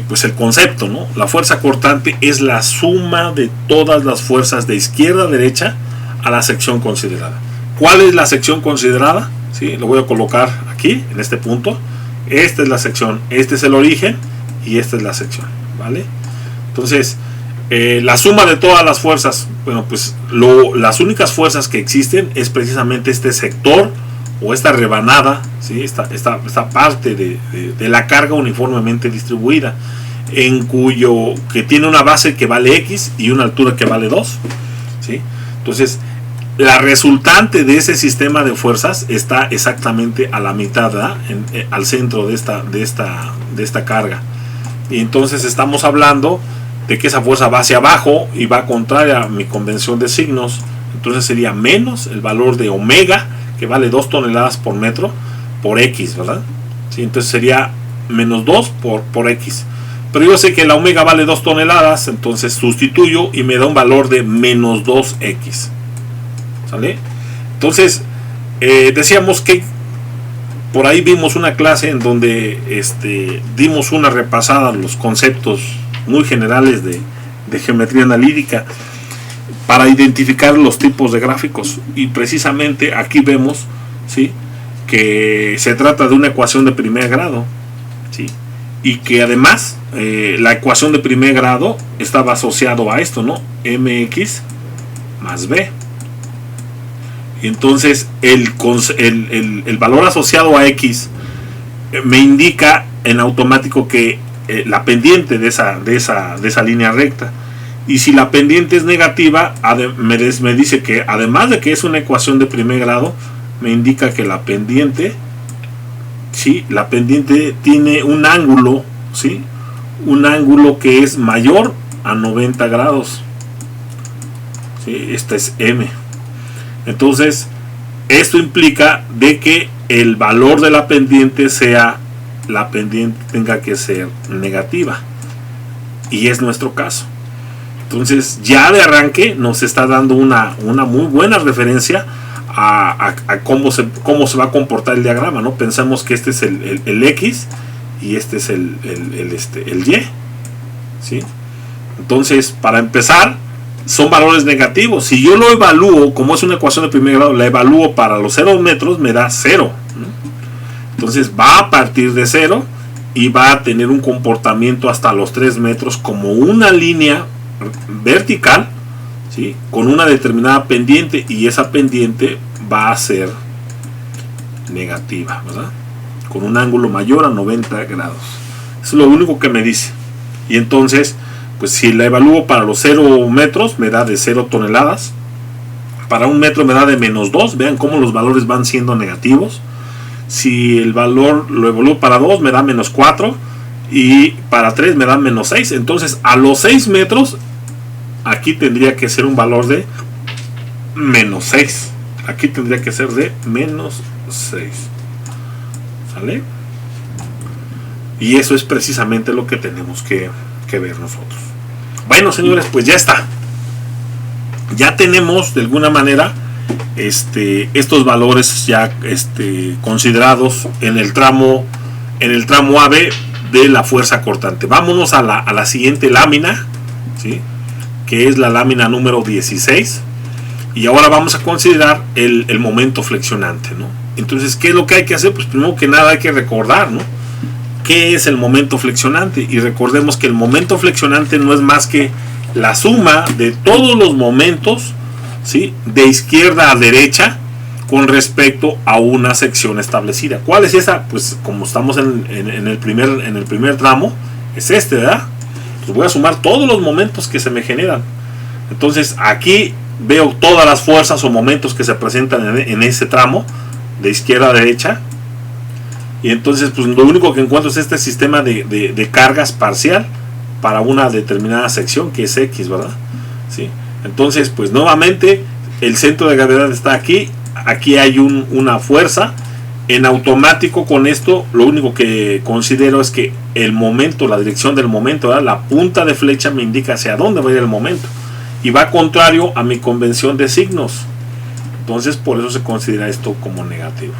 pues el concepto, ¿no? La fuerza cortante es la suma de todas las fuerzas de izquierda a derecha a la sección considerada. ¿Cuál es la sección considerada? ¿Sí? Lo voy a colocar aquí, en este punto. Esta es la sección, este es el origen y esta es la sección, ¿vale? Entonces, la suma de todas las fuerzas, bueno, pues las únicas fuerzas que existen es precisamente este sector o esta rebanada, ¿sí? esta parte de la carga uniformemente distribuida, que tiene una base que vale X y una altura que vale 2, ¿sí? Entonces, la resultante de ese sistema de fuerzas está exactamente a la mitad, al centro de esta carga. Y entonces estamos hablando de que esa fuerza va hacia abajo y va contraria a mi convención de signos. Entonces sería menos el valor de omega, que vale 2 toneladas por metro, por X, ¿verdad? ¿Sí? Entonces sería menos 2 por X. Pero yo sé que la omega vale 2 toneladas, entonces sustituyo y me da un valor de menos 2X. ¿Sale? Entonces, decíamos que por ahí vimos una clase en donde dimos una repasada a los conceptos muy generales de geometría analítica para identificar los tipos de gráficos, y precisamente aquí vemos, ¿sí?, que se trata de una ecuación de primer grado, ¿sí?, y que además la ecuación de primer grado estaba asociado a esto, ¿no? Mx más b. Y entonces el valor asociado a X me indica en automático que la pendiente de esa línea recta, Y si la pendiente es negativa, me dice que además de que es una ecuación de primer grado, me indica que la pendiente, ¿sí?, la pendiente tiene un ángulo, ¿sí?, un ángulo que es mayor a 90 grados. ¿Sí? Esta es M. Entonces, esto implica de que el valor de la pendiente tenga que ser negativa. Y es nuestro caso. Entonces, ya de arranque nos está dando una muy buena referencia a cómo se va a comportar el diagrama, ¿no? Pensamos que este es el X y este es el Y, ¿sí? Entonces, para empezar, son valores negativos. Si yo lo evalúo, como es una ecuación de primer grado, la evalúo para los 0 metros, me da 0, ¿no? Entonces va a partir de 0 y va a tener un comportamiento hasta los 3 metros como una línea vertical, ¿sí?, con una determinada pendiente, y esa pendiente va a ser negativa, ¿verdad?, con un ángulo mayor a 90 grados. Eso es lo único que me dice. Y entonces, pues si la evalúo para los 0 metros, me da de 0 toneladas. Para 1 metro me da de -2. Vean cómo los valores van siendo negativos. Si el valor lo evalúo para 2, me da -4. Y para 3 me da -6. Entonces, a los 6 metros, aquí tendría que ser un valor de -6. Aquí tendría que ser de -6. ¿Sale? Y eso es precisamente lo que tenemos que ver nosotros. Bueno, señores, pues ya está. Ya tenemos de alguna manera estos valores ya considerados en el tramo AB de la fuerza cortante. Vámonos a la siguiente lámina, ¿sí?, que es la lámina número 16. Y ahora vamos a considerar el momento flexionante, ¿no? Entonces, ¿qué es lo que hay que hacer? Pues primero que nada hay que recordar, ¿no?, ¿qué es el momento flexionante? Y recordemos que el momento flexionante no es más que la suma de todos los momentos, ¿sí?, de izquierda a derecha con respecto a una sección establecida. ¿Cuál es esa? Pues como estamos en el primer tramo, es ¿verdad? Pues voy a sumar todos los momentos que se me generan. Entonces aquí veo todas las fuerzas o momentos que se presentan en ese tramo de izquierda a derecha. Y entonces, pues lo único que encuentro es este sistema de cargas parcial para una determinada sección, que es X, ¿verdad? ¿Sí? Entonces, pues nuevamente, el centro de gravedad está aquí. Aquí hay una fuerza. En automático, con esto, lo único que considero es que el momento, la dirección del momento, ¿verdad?, la punta de flecha me indica hacia dónde va a ir el momento. Y va contrario a mi convención de signos. Entonces, por eso se considera esto como negativo.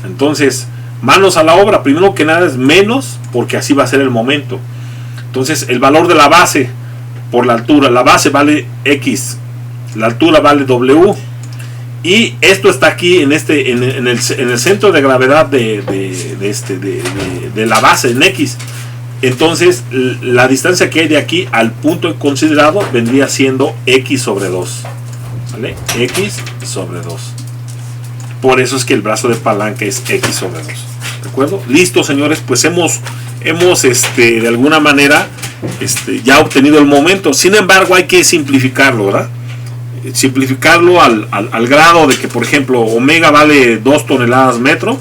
Entonces, manos a la obra. Primero que nada es menos, porque así va a ser el momento. Entonces, el valor de la base por la altura. La base vale X, la altura vale W. Y esto está aquí en el centro de gravedad de la base en X. Entonces, la distancia que hay de aquí al punto considerado vendría siendo X sobre 2. ¿Vale? X sobre 2. Por eso es que el brazo de palanca es X sobre 2. ¿De acuerdo? Listo, señores, pues hemos de alguna manera ya obtenido el momento. Sin embargo, hay que simplificarlo, ¿verdad? Simplificarlo al grado de que, por ejemplo, omega vale 2 toneladas metro.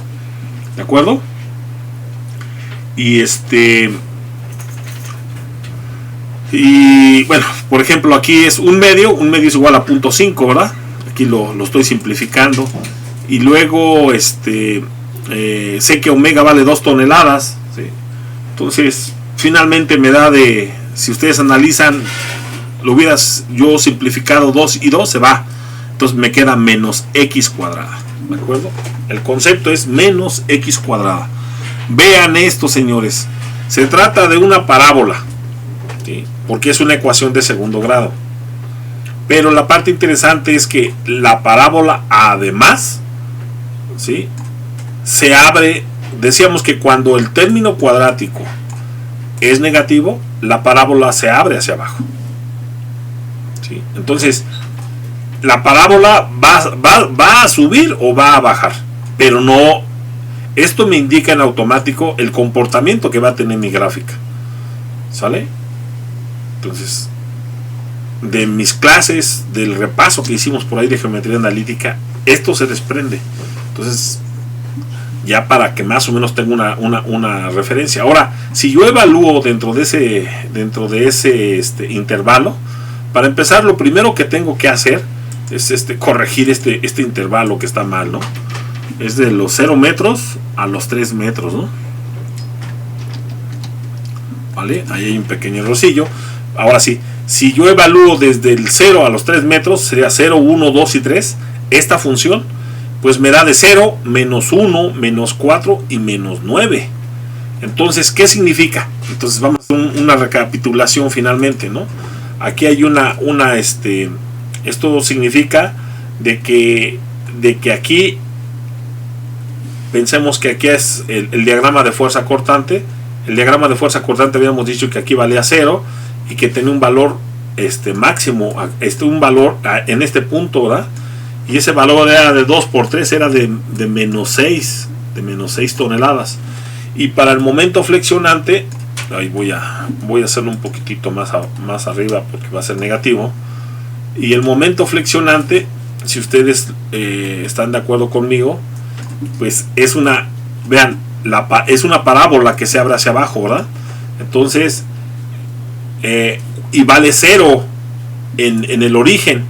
¿De acuerdo? Y y bueno, por ejemplo, aquí es un medio es igual a 0.5, ¿verdad? Aquí lo estoy simplificando. Y luego sé que omega vale 2 toneladas, ¿sí? Entonces finalmente me da si ustedes analizan, lo hubieras yo simplificado 2 y 2, se va, entonces me queda menos x cuadrada. ¿De acuerdo? El concepto es menos x cuadrada. Vean esto, señores, se trata de una parábola, ¿sí?, porque es una ecuación de segundo grado. Pero la parte interesante es que la parábola, además, ¿sí?, se abre. Decíamos que cuando el término cuadrático es negativo, la parábola se abre hacia abajo, ¿sí? Entonces, la parábola va a subir o va a bajar, pero no. Esto me indica en automático el comportamiento que va a tener mi gráfica. ¿Sale? Entonces, de mis clases, del repaso que hicimos por ahí de geometría analítica, esto se desprende. Entonces, ya para que más o menos tenga una referencia. Ahora, si yo evalúo dentro de ese intervalo, para empezar, lo primero que tengo que hacer es corregir este intervalo que está mal, ¿no? Es de los 0 metros a los 3 metros, ¿no? ¿Vale? Ahí hay un pequeño errorcillo. Ahora sí, si yo evalúo desde el 0 a los 3 metros, sería 0, 1, 2 y 3, esta función, pues me da de 0, menos 1, menos 4 y menos 9. Entonces, ¿qué significa? Entonces vamos a hacer una recapitulación finalmente, ¿no? Aquí hay esto significa de que aquí, pensemos que aquí es el diagrama de fuerza cortante. El diagrama de fuerza cortante habíamos dicho que aquí valía 0 y que tenía un valor máximo, un valor en este punto, ¿verdad? Y ese valor era de 2 por 3, era de menos 6 toneladas. Y para el momento flexionante, ahí voy a hacerlo un poquitito más arriba porque va a ser negativo. Y el momento flexionante, si ustedes están de acuerdo conmigo, pues es una, vean, es una parábola que se abre hacia abajo, ¿verdad? Entonces, y vale 0 en el origen,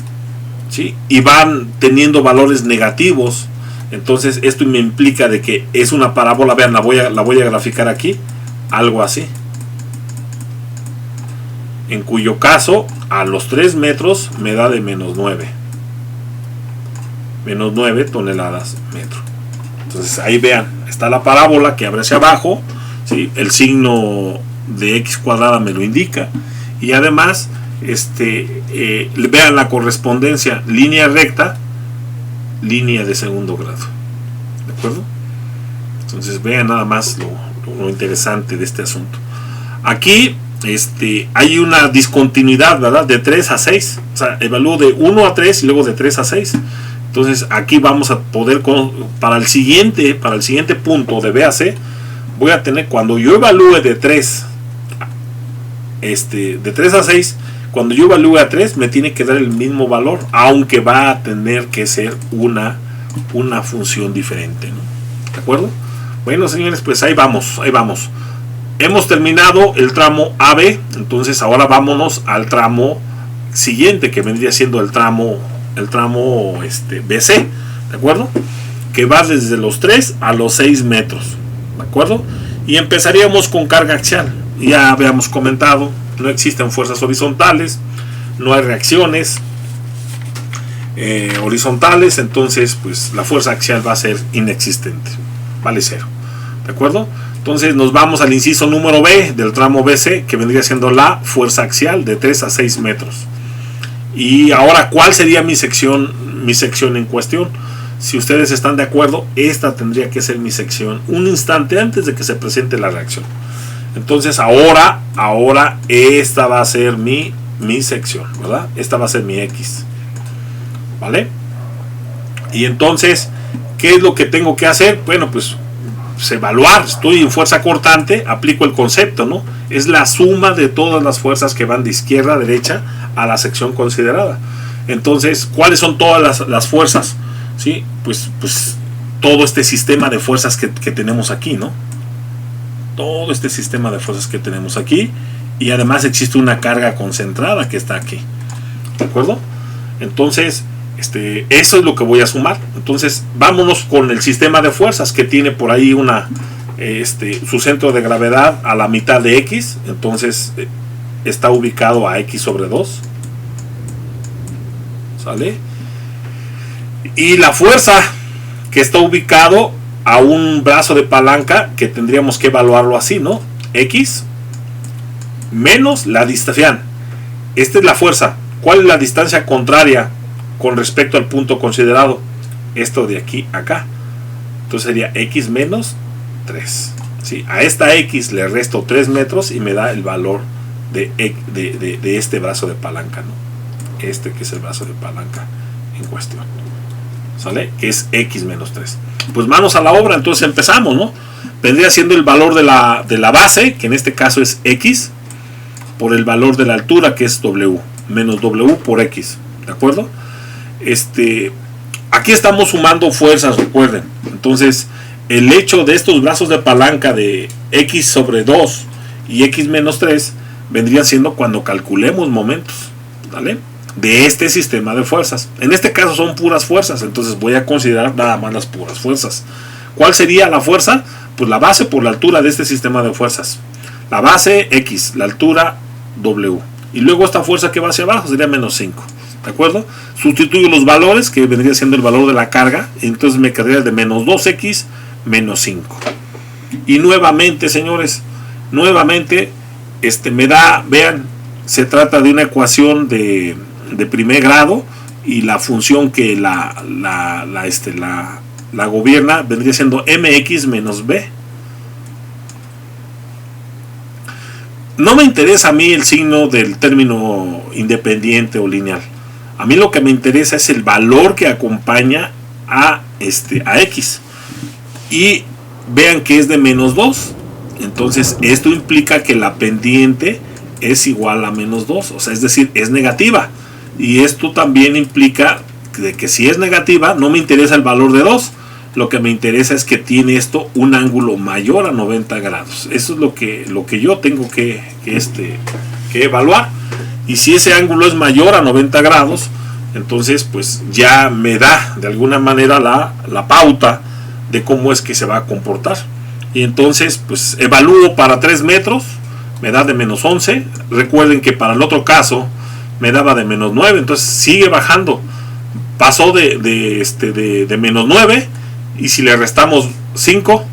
¿sí? Y van teniendo valores negativos. Entonces esto me implica de que es una parábola. Vean, la voy a graficar aquí, algo así, en cuyo caso a los 3 metros me da de menos 9 toneladas metro. Entonces ahí vean, está la parábola que abre hacia abajo, ¿sí? El signo de x cuadrada me lo indica, y además vean la correspondencia, línea recta, línea de segundo grado, ¿de acuerdo? Entonces vean nada más lo interesante de este asunto. Aquí hay una discontinuidad, ¿verdad? De 3 a 6, o sea, evalúo de 1 a 3 y luego de 3 a 6. Entonces aquí vamos a poder, para el siguiente punto de B a C, voy a tener, cuando yo evalúe de 3 a 6, cuando yo evalúe a 3 me tiene que dar el mismo valor, aunque va a tener que ser una función diferente, ¿no? ¿De acuerdo? Bueno, señores, pues ahí vamos. Hemos terminado el tramo AB, entonces ahora vámonos al tramo siguiente, que vendría siendo el tramo BC, ¿de acuerdo? Que va desde los 3 a los 6 metros, ¿de acuerdo? Y empezaríamos con carga axial. Ya habíamos comentado, no existen fuerzas horizontales, no hay reacciones horizontales, entonces pues la fuerza axial va a ser inexistente, vale 0, ¿de acuerdo? Entonces nos vamos al inciso número B del tramo BC, que vendría siendo la fuerza axial de 3 a 6 metros. Y ahora, ¿cuál sería mi sección en cuestión? Si ustedes están de acuerdo, esta tendría que ser mi sección un instante antes de que se presente la reacción. Entonces ahora esta va a ser mi sección, ¿verdad? Esta va a ser mi X, ¿vale? Y entonces, ¿qué es lo que tengo que hacer? Bueno, pues evaluar. Estoy en fuerza cortante, aplico el concepto, ¿no? Es la suma de todas las fuerzas que van de izquierda a derecha a la sección considerada. Entonces, ¿cuáles son todas las fuerzas? ¿Sí? Pues todo este sistema de fuerzas que tenemos aquí, ¿no? Todo este sistema de fuerzas que tenemos aquí, y además existe una carga concentrada que está aquí, ¿de acuerdo? Entonces, eso es lo que voy a sumar. Entonces, vámonos con el sistema de fuerzas que tiene por ahí su centro de gravedad a la mitad de X. Entonces, está ubicado a X sobre 2. ¿Sale? Y la fuerza que está ubicado a un brazo de palanca, que tendríamos que evaluarlo así, ¿no? X menos la distancia. Esta es la fuerza. ¿Cuál es la distancia contraria con respecto al punto considerado? Esto de aquí a acá. Entonces sería X menos 3. ¿Sí? A esta X le resto 3 metros y me da el valor de este brazo de palanca, ¿no? Que es el brazo de palanca en cuestión. ¿Sale? Que es X menos 3. Pues manos a la obra, entonces empezamos, ¿no? Vendría siendo el valor de la base, que en este caso es X, por el valor de la altura, que es W. menos W por X, ¿de acuerdo? Aquí estamos sumando fuerzas, recuerden. Entonces, el hecho de estos brazos de palanca de X sobre 2 y X menos 3 vendría siendo cuando calculemos momentos, ¿vale? De este sistema de fuerzas. En este caso son puras fuerzas, entonces voy a considerar nada más las puras fuerzas. ¿Cuál sería la fuerza? Pues la base por la altura de este sistema de fuerzas. La base X, la altura W. Y luego esta fuerza que va hacia abajo sería menos 5. ¿De acuerdo? Sustituyo los valores, que vendría siendo el valor de la carga. Entonces me quedaría de menos 2X menos 5. Y nuevamente, señores, nuevamente me da, vean, se trata de una ecuación de primer grado, y la función que la gobierna vendría siendo mx menos b. No me interesa a mí el signo del término independiente o lineal. A mí lo que me interesa es el valor que acompaña a x. Y vean que es de menos 2. Entonces esto implica que la pendiente es igual a menos 2. O sea, es decir, es negativa. Y esto también implica de que si es negativa, no me interesa el valor de 2. Lo que me interesa es que tiene esto un ángulo mayor a 90 grados. Eso es lo que yo tengo que evaluar. Y si ese ángulo es mayor a 90 grados, entonces pues ya me da de alguna manera la pauta de cómo es que se va a comportar. Y entonces pues evalúo para 3 metros, me da de menos 11. Recuerden que para el otro caso me daba de menos 9, entonces sigue bajando. Pasó de menos 9, y si le restamos 5,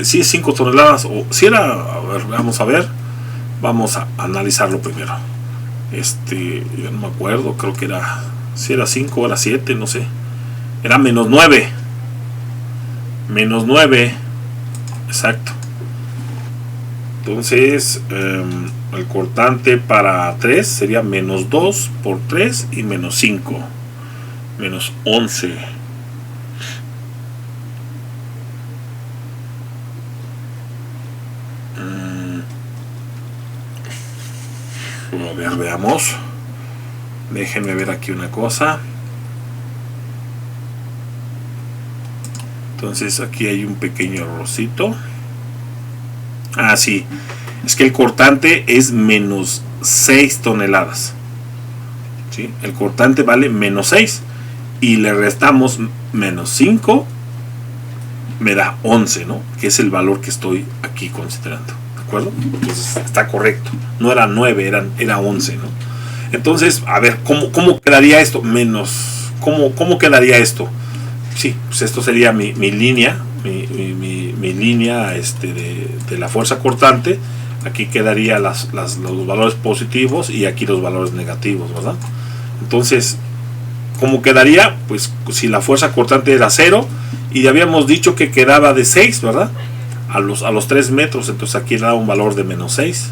sí es 5 toneladas, o si era, vamos a analizarlo primero. Yo no me acuerdo, creo que era, si era 5 o era 7, no sé. Era menos 9. Menos 9, exacto. Entonces, el cortante para 3 sería menos 2 por 3 y menos 5. Menos 11. A ver, veamos. Déjenme ver aquí una cosa. Entonces aquí hay un pequeño errorcito. Ah, sí. Es que el cortante es menos 6 toneladas. ¿Sí? El cortante vale menos 6. Y le restamos menos 5. Me da 11, ¿no? Que es el valor que estoy aquí considerando. ¿De acuerdo? Entonces está correcto. No era 9, era 11, ¿no? Entonces, a ver, ¿cómo quedaría esto? ¿Cómo quedaría esto? Sí, pues esto sería mi línea. Mi línea de la fuerza cortante. Aquí quedaría los valores positivos y aquí los valores negativos, ¿verdad? Entonces, ¿cómo quedaría? Pues si la fuerza cortante era 0 y habíamos dicho que quedaba de 6, ¿verdad? A los 3 metros, entonces aquí da un valor de menos 6.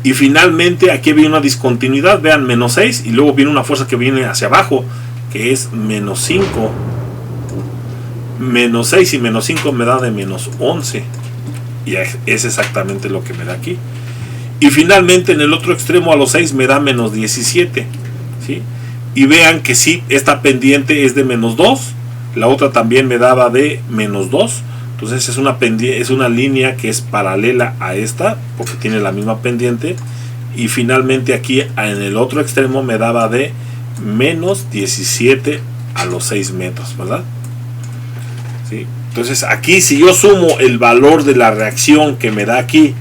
Y finalmente aquí viene una discontinuidad, vean, menos 6, y luego viene una fuerza que viene hacia abajo, que es menos 5. Menos 6 y menos 5 me da de menos 11. Y es exactamente lo que me da aquí. Y finalmente en el otro extremo a los 6 me da menos 17. ¿Sí? Y vean que sí, esta pendiente es de menos 2. La otra también me daba de menos 2. Entonces es una línea que es paralela a esta, porque tiene la misma pendiente. Y finalmente aquí en el otro extremo me daba de menos 17 a los 6 metros, ¿verdad? ¿Sí? Entonces aquí si yo sumo el valor de la reacción que me da aquí,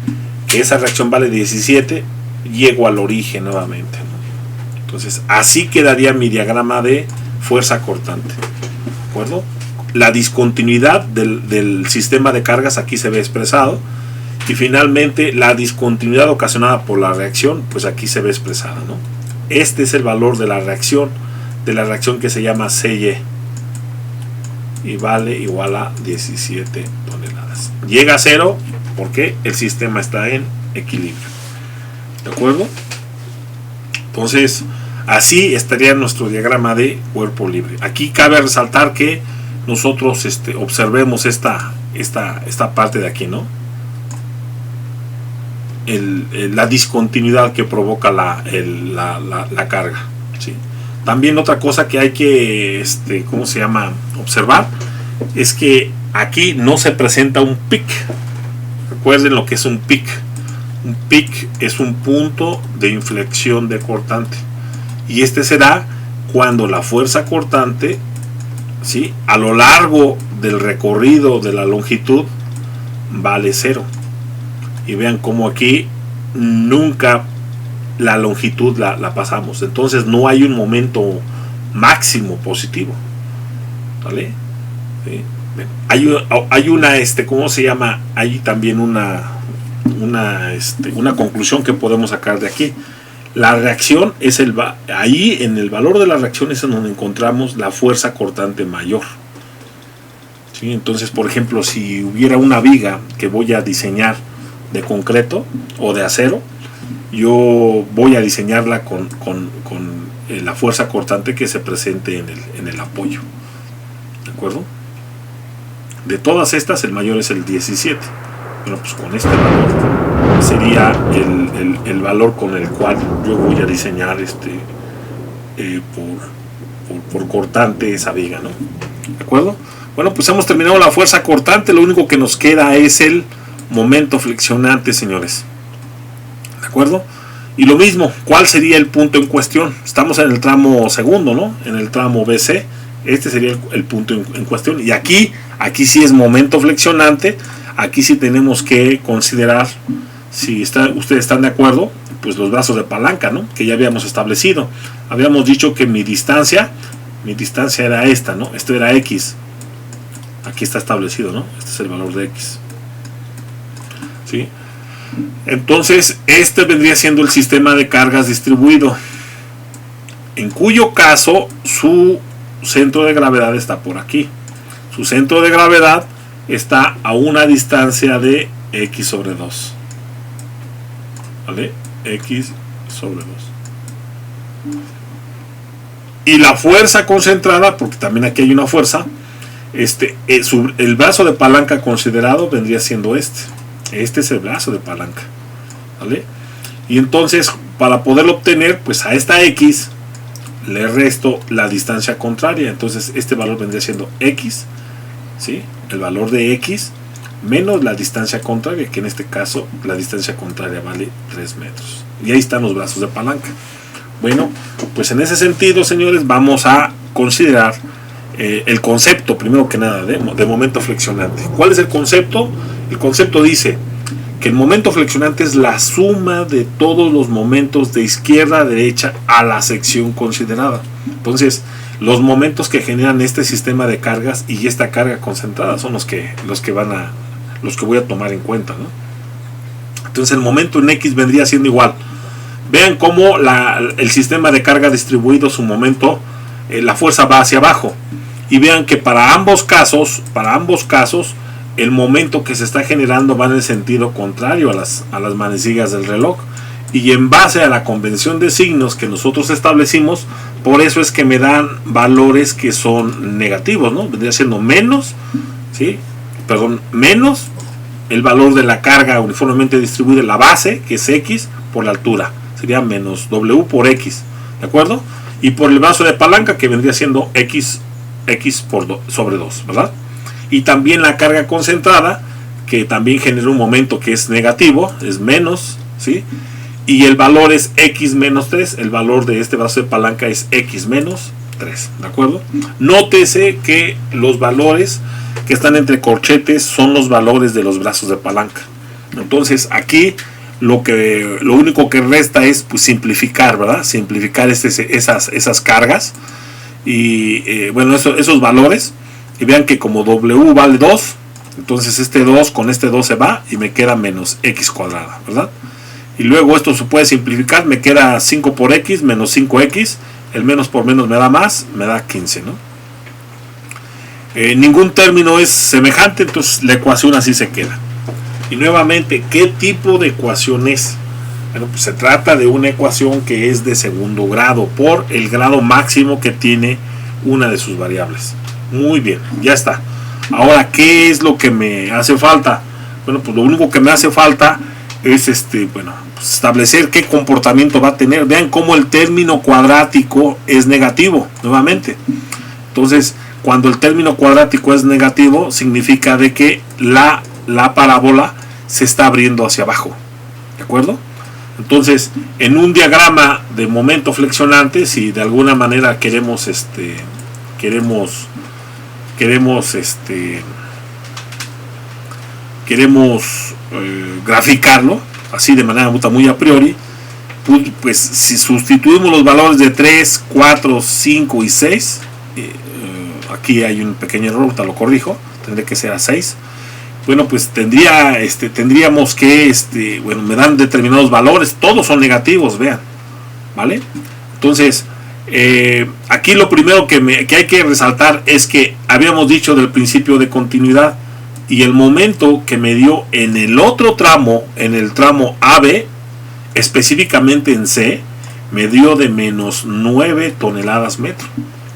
que esa reacción vale 17, llego al origen nuevamente, ¿no? Entonces así quedaría mi diagrama de fuerza cortante, ¿de acuerdo? La discontinuidad del sistema de cargas aquí se ve expresado, y finalmente la discontinuidad ocasionada por la reacción, pues aquí se ve expresada, ¿no? Este es el valor de la reacción que se llama CY, y vale igual a 17 toneladas. Llega a 0 porque el sistema está en equilibrio, ¿de acuerdo? Entonces así estaría nuestro diagrama de cuerpo libre. Aquí cabe resaltar que nosotros observemos esta esta parte de aquí, ¿no? La discontinuidad que provoca la carga, ¿sí? También otra cosa que hay que ¿cómo se llama? Observar es que aquí no se presenta un pic. Recuerden lo que es un pic. Un pic es un punto de inflexión de cortante, y este será cuando la fuerza cortante, ¿sí?, a lo largo del recorrido de la longitud vale 0. Y vean cómo aquí nunca la longitud la pasamos, entonces no hay un momento máximo positivo, ¿vale? ¿Sí? Hay una ¿cómo se llama? Hay también una conclusión que podemos sacar de aquí. La reacción es ahí en el valor de la reacción es en donde encontramos la fuerza cortante mayor, ¿sí? Entonces, por ejemplo, si hubiera una viga que voy a diseñar de concreto o de acero, yo voy a diseñarla con la fuerza cortante que se presente en el apoyo, ¿de acuerdo? De todas estas, el mayor es el 17. Bueno, pues con este valor sería el valor con el cual yo voy a diseñar por cortante esa viga, ¿no? ¿De acuerdo? Bueno, pues hemos terminado la fuerza cortante. Lo único que nos queda es el momento flexionante, señores. ¿De acuerdo? Y lo mismo, ¿cuál sería el punto en cuestión? Estamos en el tramo segundo, ¿no? En el tramo BC. Este sería el punto en cuestión. Y aquí sí es momento flexionante. Aquí sí tenemos que considerar, si ustedes están de acuerdo, pues los brazos de palanca, ¿no?, que ya habíamos establecido. Habíamos dicho que mi distancia era esta, ¿no? Esto era X. Aquí está establecido, ¿no? Este es el valor de X, ¿sí? Entonces, este vendría siendo el sistema de cargas distribuido, en cuyo caso su centro de gravedad está por aquí. Su centro de gravedad está a una distancia de X sobre 2. ¿Vale? X sobre 2. Y la fuerza concentrada, porque también aquí hay una fuerza, el brazo de palanca considerado vendría siendo este. Este es el brazo de palanca, ¿vale? Y entonces, para poderlo obtener, pues a esta X le resto la distancia contraria. Entonces este valor vendría siendo X, ¿sí?, el valor de X menos la distancia contraria, que en este caso la distancia contraria vale 3 metros. Y ahí están los brazos de palanca. Bueno, pues en ese sentido, señores, vamos a considerar el concepto, primero que nada, de momento flexionante. ¿Cuál es el concepto? El concepto dice que el momento flexionante es la suma de todos los momentos de izquierda a derecha a la sección considerada. Entonces, los momentos que generan este sistema de cargas y esta carga concentrada son los que voy a tomar en cuenta, ¿no? Entonces, el momento en X vendría siendo igual. Vean cómo el sistema de carga distribuido, su momento, la fuerza va hacia abajo. Y vean que para ambos casos, el momento que se está generando va en el sentido contrario a las manecillas del reloj. Y en base a la convención de signos que nosotros establecimos, por eso es que me dan valores que son negativos, ¿no? Vendría siendo menos, ¿sí? Menos el valor de la carga uniformemente distribuida, la base, que es X, por la altura. Sería menos W por X, ¿de acuerdo? Y por el brazo de palanca, que vendría siendo X sobre 2, ¿verdad? Y también la carga concentrada, que también genera un momento que es negativo, es menos, ¿sí? Y el valor es X menos 3, el valor de este brazo de palanca es X menos 3, ¿de acuerdo? Nótese que los valores que están entre corchetes son los valores de los brazos de palanca. Entonces aquí lo único que resta es, pues, simplificar, ¿verdad? Simplificar esas cargas y bueno, esos valores, y vean que como W vale 2, entonces este 2 con este 2 se va y me queda menos X cuadrada, ¿verdad? Y luego esto se puede simplificar, me queda 5 por X menos 5X, el menos por menos me da más, me da 15, ¿no? Ningún término es semejante, entonces la ecuación así se queda. Y nuevamente, ¿qué tipo de ecuación es? Bueno, pues se trata de una ecuación que es de segundo grado, por el grado máximo que tiene una de sus variables. Muy bien, ya está. Ahora, ¿qué es lo que me hace falta? Bueno, pues lo único que me hace falta es pues establecer qué comportamiento va a tener. Vean cómo el término cuadrático es negativo, nuevamente. Entonces, cuando el término cuadrático es negativo, significa de que la parábola se está abriendo hacia abajo. ¿De acuerdo? Entonces, en un diagrama de momento flexionante, si de alguna manera queremos graficarlo así de manera muy a priori, pues si sustituimos los valores de 3, 4, 5 y 6, aquí hay un pequeño error, te lo corrijo, tendría que ser a 6. Bueno, pues tendríamos que, me dan determinados valores, todos son negativos, vean, ¿vale? Entonces, aquí lo primero que hay que resaltar es que habíamos dicho del principio de continuidad, y el momento que me dio en el otro tramo, en el tramo AB, específicamente en C, me dio de menos 9 toneladas metro.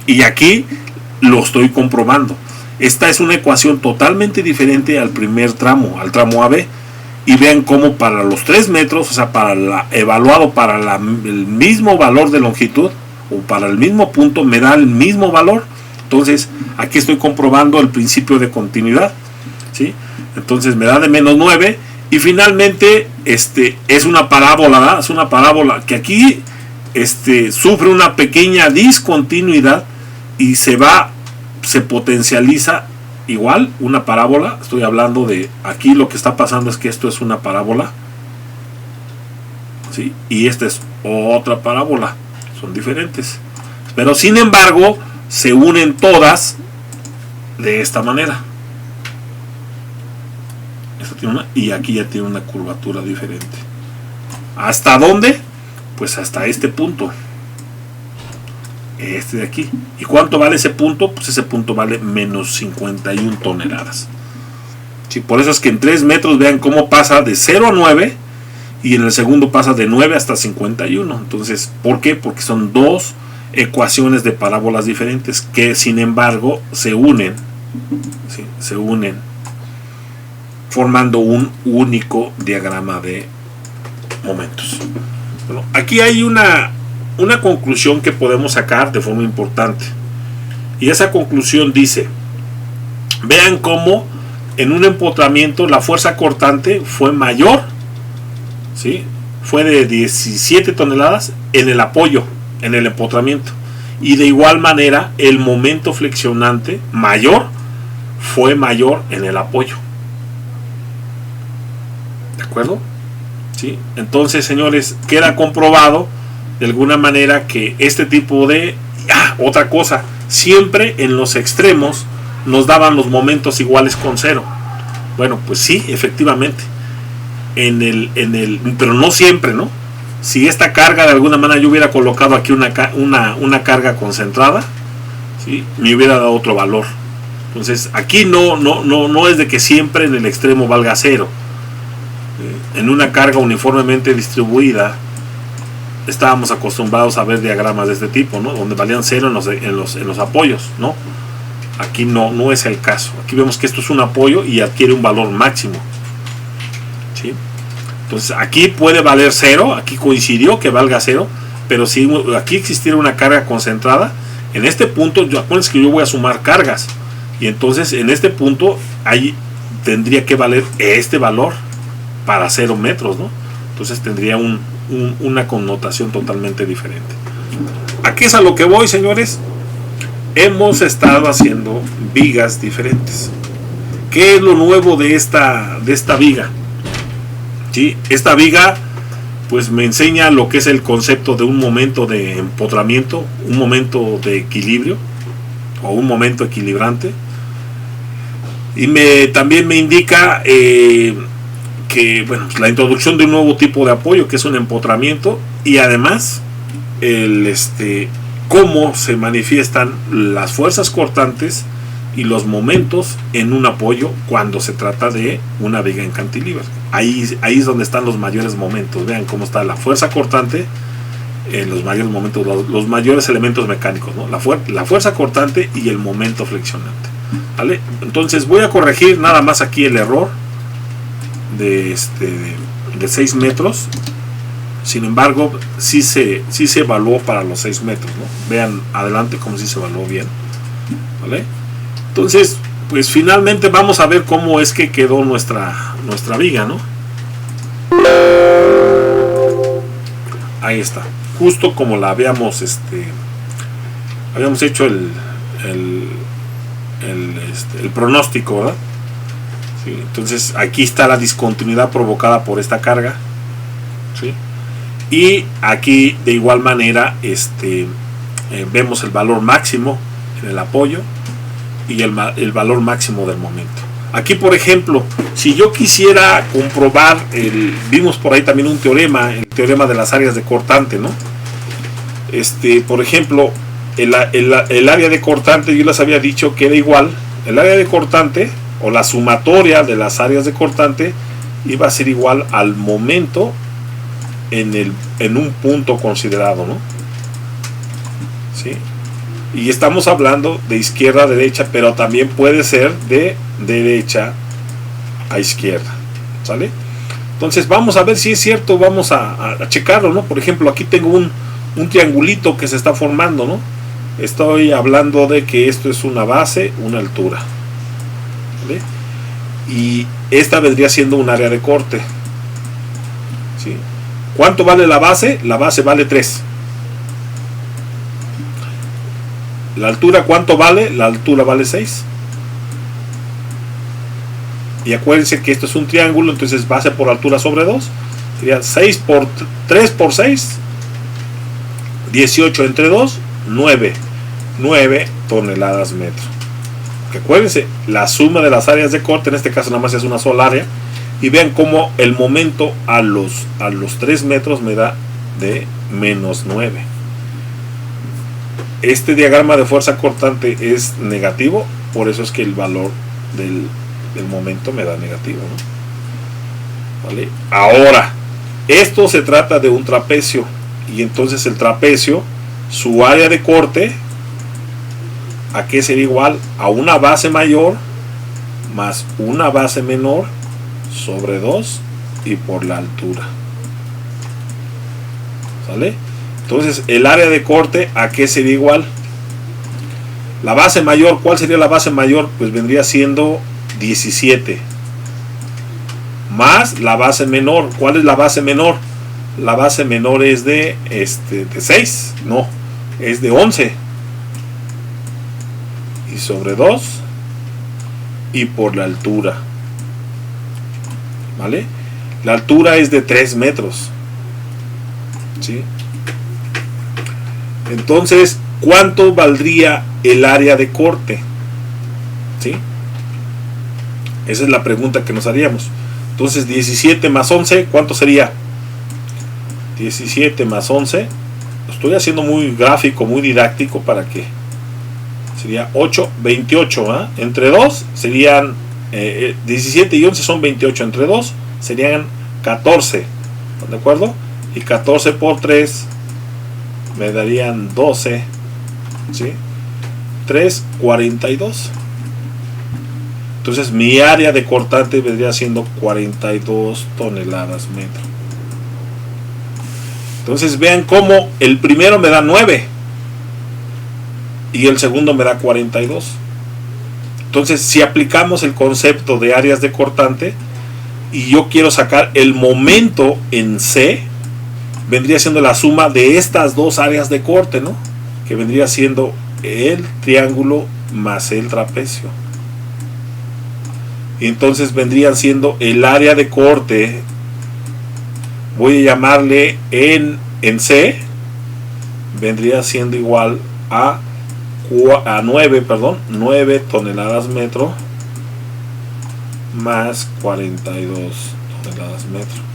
Y aquí lo estoy comprobando. Esta es una ecuación totalmente diferente al primer tramo, al tramo AB. Y vean cómo para los 3 metros, o sea, evaluado para el mismo valor de longitud, o para el mismo punto, me da el mismo valor. Entonces, aquí estoy comprobando el principio de continuidad, ¿sí? Entonces me da de menos 9. Y finalmente, es una parábola, ¿verdad? Es una parábola que aquí sufre una pequeña discontinuidad y se potencializa igual una parábola. Estoy hablando de aquí, lo que está pasando es que esto es una parábola, ¿sí? Y esta es otra parábola, son diferentes, pero sin embargo se unen todas de esta manera. Esta tiene y aquí ya tiene una curvatura diferente. ¿Hasta dónde? Pues hasta este punto, de aquí. ¿Y cuánto vale ese punto? Pues ese punto vale menos 51 toneladas. Sí, por eso es que en 3 metros vean cómo pasa de 0 a 9, y en el segundo pasa de 9 hasta 51. Entonces, ¿por qué? Porque son dos ecuaciones de parábolas diferentes que sin embargo se unen, ¿sí? Se unen formando un único diagrama de momentos. Bueno, aquí hay una conclusión que podemos sacar de forma importante, y esa conclusión dice: vean cómo en un empotramiento la fuerza cortante fue mayor, ¿sí? Fue de 17 toneladas en el apoyo, en el empotramiento, y de igual manera el momento flexionante fue mayor en el apoyo. ¿De acuerdo? ¿Sí? Entonces, señores, queda comprobado de alguna manera que este tipo de... otra cosa, siempre en los extremos nos daban los momentos iguales con 0. Bueno, pues sí, efectivamente, pero no siempre, ¿no? Si esta carga de alguna manera yo hubiera colocado aquí una carga concentrada, ¿sí? Me hubiera dado otro valor. Entonces aquí no es de que siempre en el extremo valga 0. En una carga uniformemente distribuida estábamos acostumbrados a ver diagramas de este tipo, ¿no? Donde valían 0 en los apoyos, ¿no? Aquí no es el caso. Aquí vemos que esto es un apoyo y adquiere un valor máximo, ¿sí? Entonces aquí puede valer 0, aquí coincidió que valga 0, pero si aquí existiera una carga concentrada, en este punto, acuérdense que yo voy a sumar cargas, y entonces en este punto ahí tendría que valer este valor para 0 metros, ¿no? Entonces tendría una connotación totalmente diferente. ¿A qué es a lo que voy, señores? Hemos estado haciendo vigas diferentes. ¿Qué es lo nuevo de esta viga? ¿Sí? Esta viga pues me enseña lo que es el concepto de un momento de empotramiento, un momento de equilibrio o un momento equilibrante, y también me indica que pues la introducción de un nuevo tipo de apoyo, que es un empotramiento, y además cómo se manifiestan las fuerzas cortantes y los momentos en un apoyo cuando se trata de una viga en cantilever. Ahí es donde están los mayores momentos. Vean cómo está la fuerza cortante en los mayores elementos mecánicos, ¿no? La fuerza cortante y el momento flexionante. ¿vale? Entonces voy a corregir nada más aquí el error de 6 metros. Sin embargo, sí se evaluó para los 6 metros, ¿no? Vean adelante como sí se evaluó bien, ¿vale? Entonces, pues finalmente vamos a ver cómo es que quedó nuestra viga, ¿no? Ahí está, justo como la habíamos hecho el pronóstico, ¿verdad? Sí, entonces aquí está la discontinuidad provocada por esta carga, ¿sí? Y aquí de igual manera vemos el valor máximo en el apoyo y el valor máximo del momento. Aquí, por ejemplo, si yo quisiera comprobar, vimos por ahí también un teorema, el teorema de las áreas de cortante, ¿no? Por ejemplo, el área de cortante, yo les había dicho que era igual, el área de cortante o la sumatoria de las áreas de cortante iba a ser igual al momento en un punto considerado, ¿no? ¿Sí? Y estamos hablando de izquierda a derecha, pero también puede ser de derecha a izquierda, ¿sale? Entonces vamos a ver si es cierto, vamos a checarlo, ¿no? Por ejemplo, aquí tengo un triangulito que se está formando, ¿no? Estoy hablando de que esto es una base, una altura, ¿vale? Y esta vendría siendo un área de corte, ¿sí? ¿Cuánto vale la base? La base vale 3. ¿La altura cuánto vale? La altura vale 6. Y acuérdense que esto es un triángulo, entonces base por altura sobre 2. Sería 3 por 6. 18 entre 2, 9. 9 toneladas metro. Que acuérdense, la suma de las áreas de corte, en este caso nada más es una sola área. Y vean cómo el momento a los 3 metros me da de menos 9. Este diagrama de fuerza cortante es negativo, por eso es que el valor del momento me da negativo, ¿no? ¿Vale? Ahora, esto se trata de un trapecio, y entonces el trapecio, su área de corte, ¿a qué sería igual? A una base mayor más una base menor sobre 2 y por la altura, ¿sale? Entonces el área de corte, ¿a qué sería igual? La base mayor, ¿cuál sería la base mayor? Pues vendría siendo 17 más la base menor. ¿Cuál es la base menor? La base menor es de 6, no, es de 11 y sobre 2 y por la altura, ¿vale? La altura es de 3 metros, ¿sí? Entonces, ¿cuánto valdría el área de corte? ¿Sí? Esa es la pregunta que nos haríamos. Entonces, 17 más 11, ¿cuánto sería? 17 más 11, lo estoy haciendo muy gráfico, muy didáctico para que sería 8, 28, ¿eh? Entre 2 serían 17 y 11 son 28, entre 2 serían 14, ¿de acuerdo? Y 14 por 3 me darían 12, ¿sí? 3, 42. Entonces mi área de cortante vendría siendo 42 toneladas metro. Entonces vean cómo el primero me da 9 y el segundo me da 42. Entonces si aplicamos el concepto de áreas de cortante y yo quiero sacar el momento en C, vendría siendo la suma de estas dos áreas de corte, ¿no? Que vendría siendo el triángulo más el trapecio. Y entonces vendrían siendo el área de corte, voy a llamarle en C, vendría siendo igual a 9 toneladas metro más 42 toneladas metro.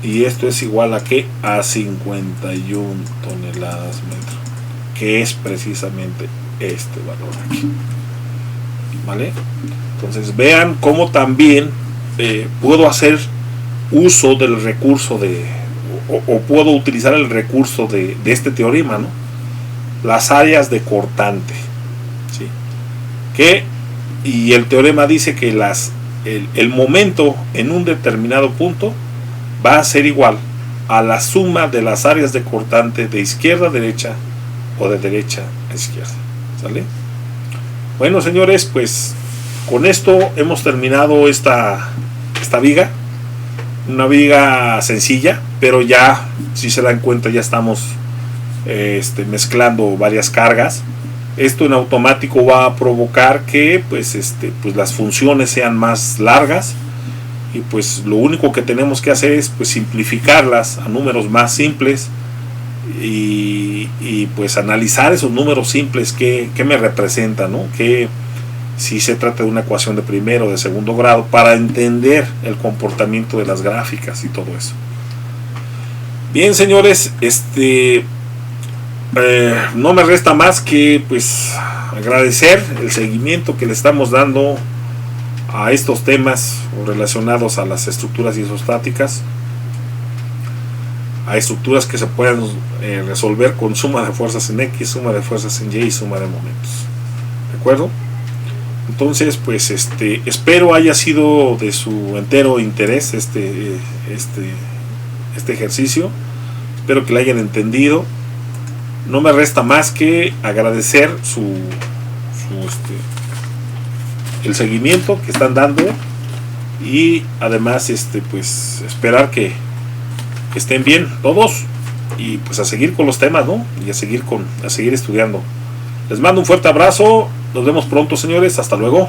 Y esto es igual a ¿qué? A 51 toneladas metro, que es precisamente este valor aquí, ¿vale? Entonces vean cómo también puedo hacer uso del recurso o puedo utilizar el recurso de este teorema, ¿no? Las áreas de cortante, ¿sí? Y el teorema dice que el momento en un determinado punto va a ser igual a la suma de las áreas de cortante de izquierda a derecha o de derecha a izquierda. ¿Sale? Bueno, señores, pues con esto hemos terminado esta viga. Una viga sencilla, pero ya, si se dan cuenta, ya estamos mezclando varias cargas. Esto en automático va a provocar que pues las funciones sean más largas, y pues lo único que tenemos que hacer es pues simplificarlas a números más simples y pues analizar esos números simples que me representan, ¿no? Que si se trata de una ecuación de primero o de segundo grado, para entender el comportamiento de las gráficas y todo eso. Bien, señores, no me resta más que pues agradecer el seguimiento que le estamos dando a estos temas relacionados a las estructuras isostáticas, a estructuras que se pueden resolver con suma de fuerzas en X, suma de fuerzas en Y y suma de momentos. ¿De acuerdo? Entonces, pues espero haya sido de su entero interés este ejercicio. Espero que lo hayan entendido. No me resta más que agradecer el seguimiento que están dando, y además pues esperar que estén bien todos, y pues a seguir con los temas, ¿no? Y a seguir estudiando. Les mando un fuerte abrazo. Nos vemos pronto, señores. Hasta luego.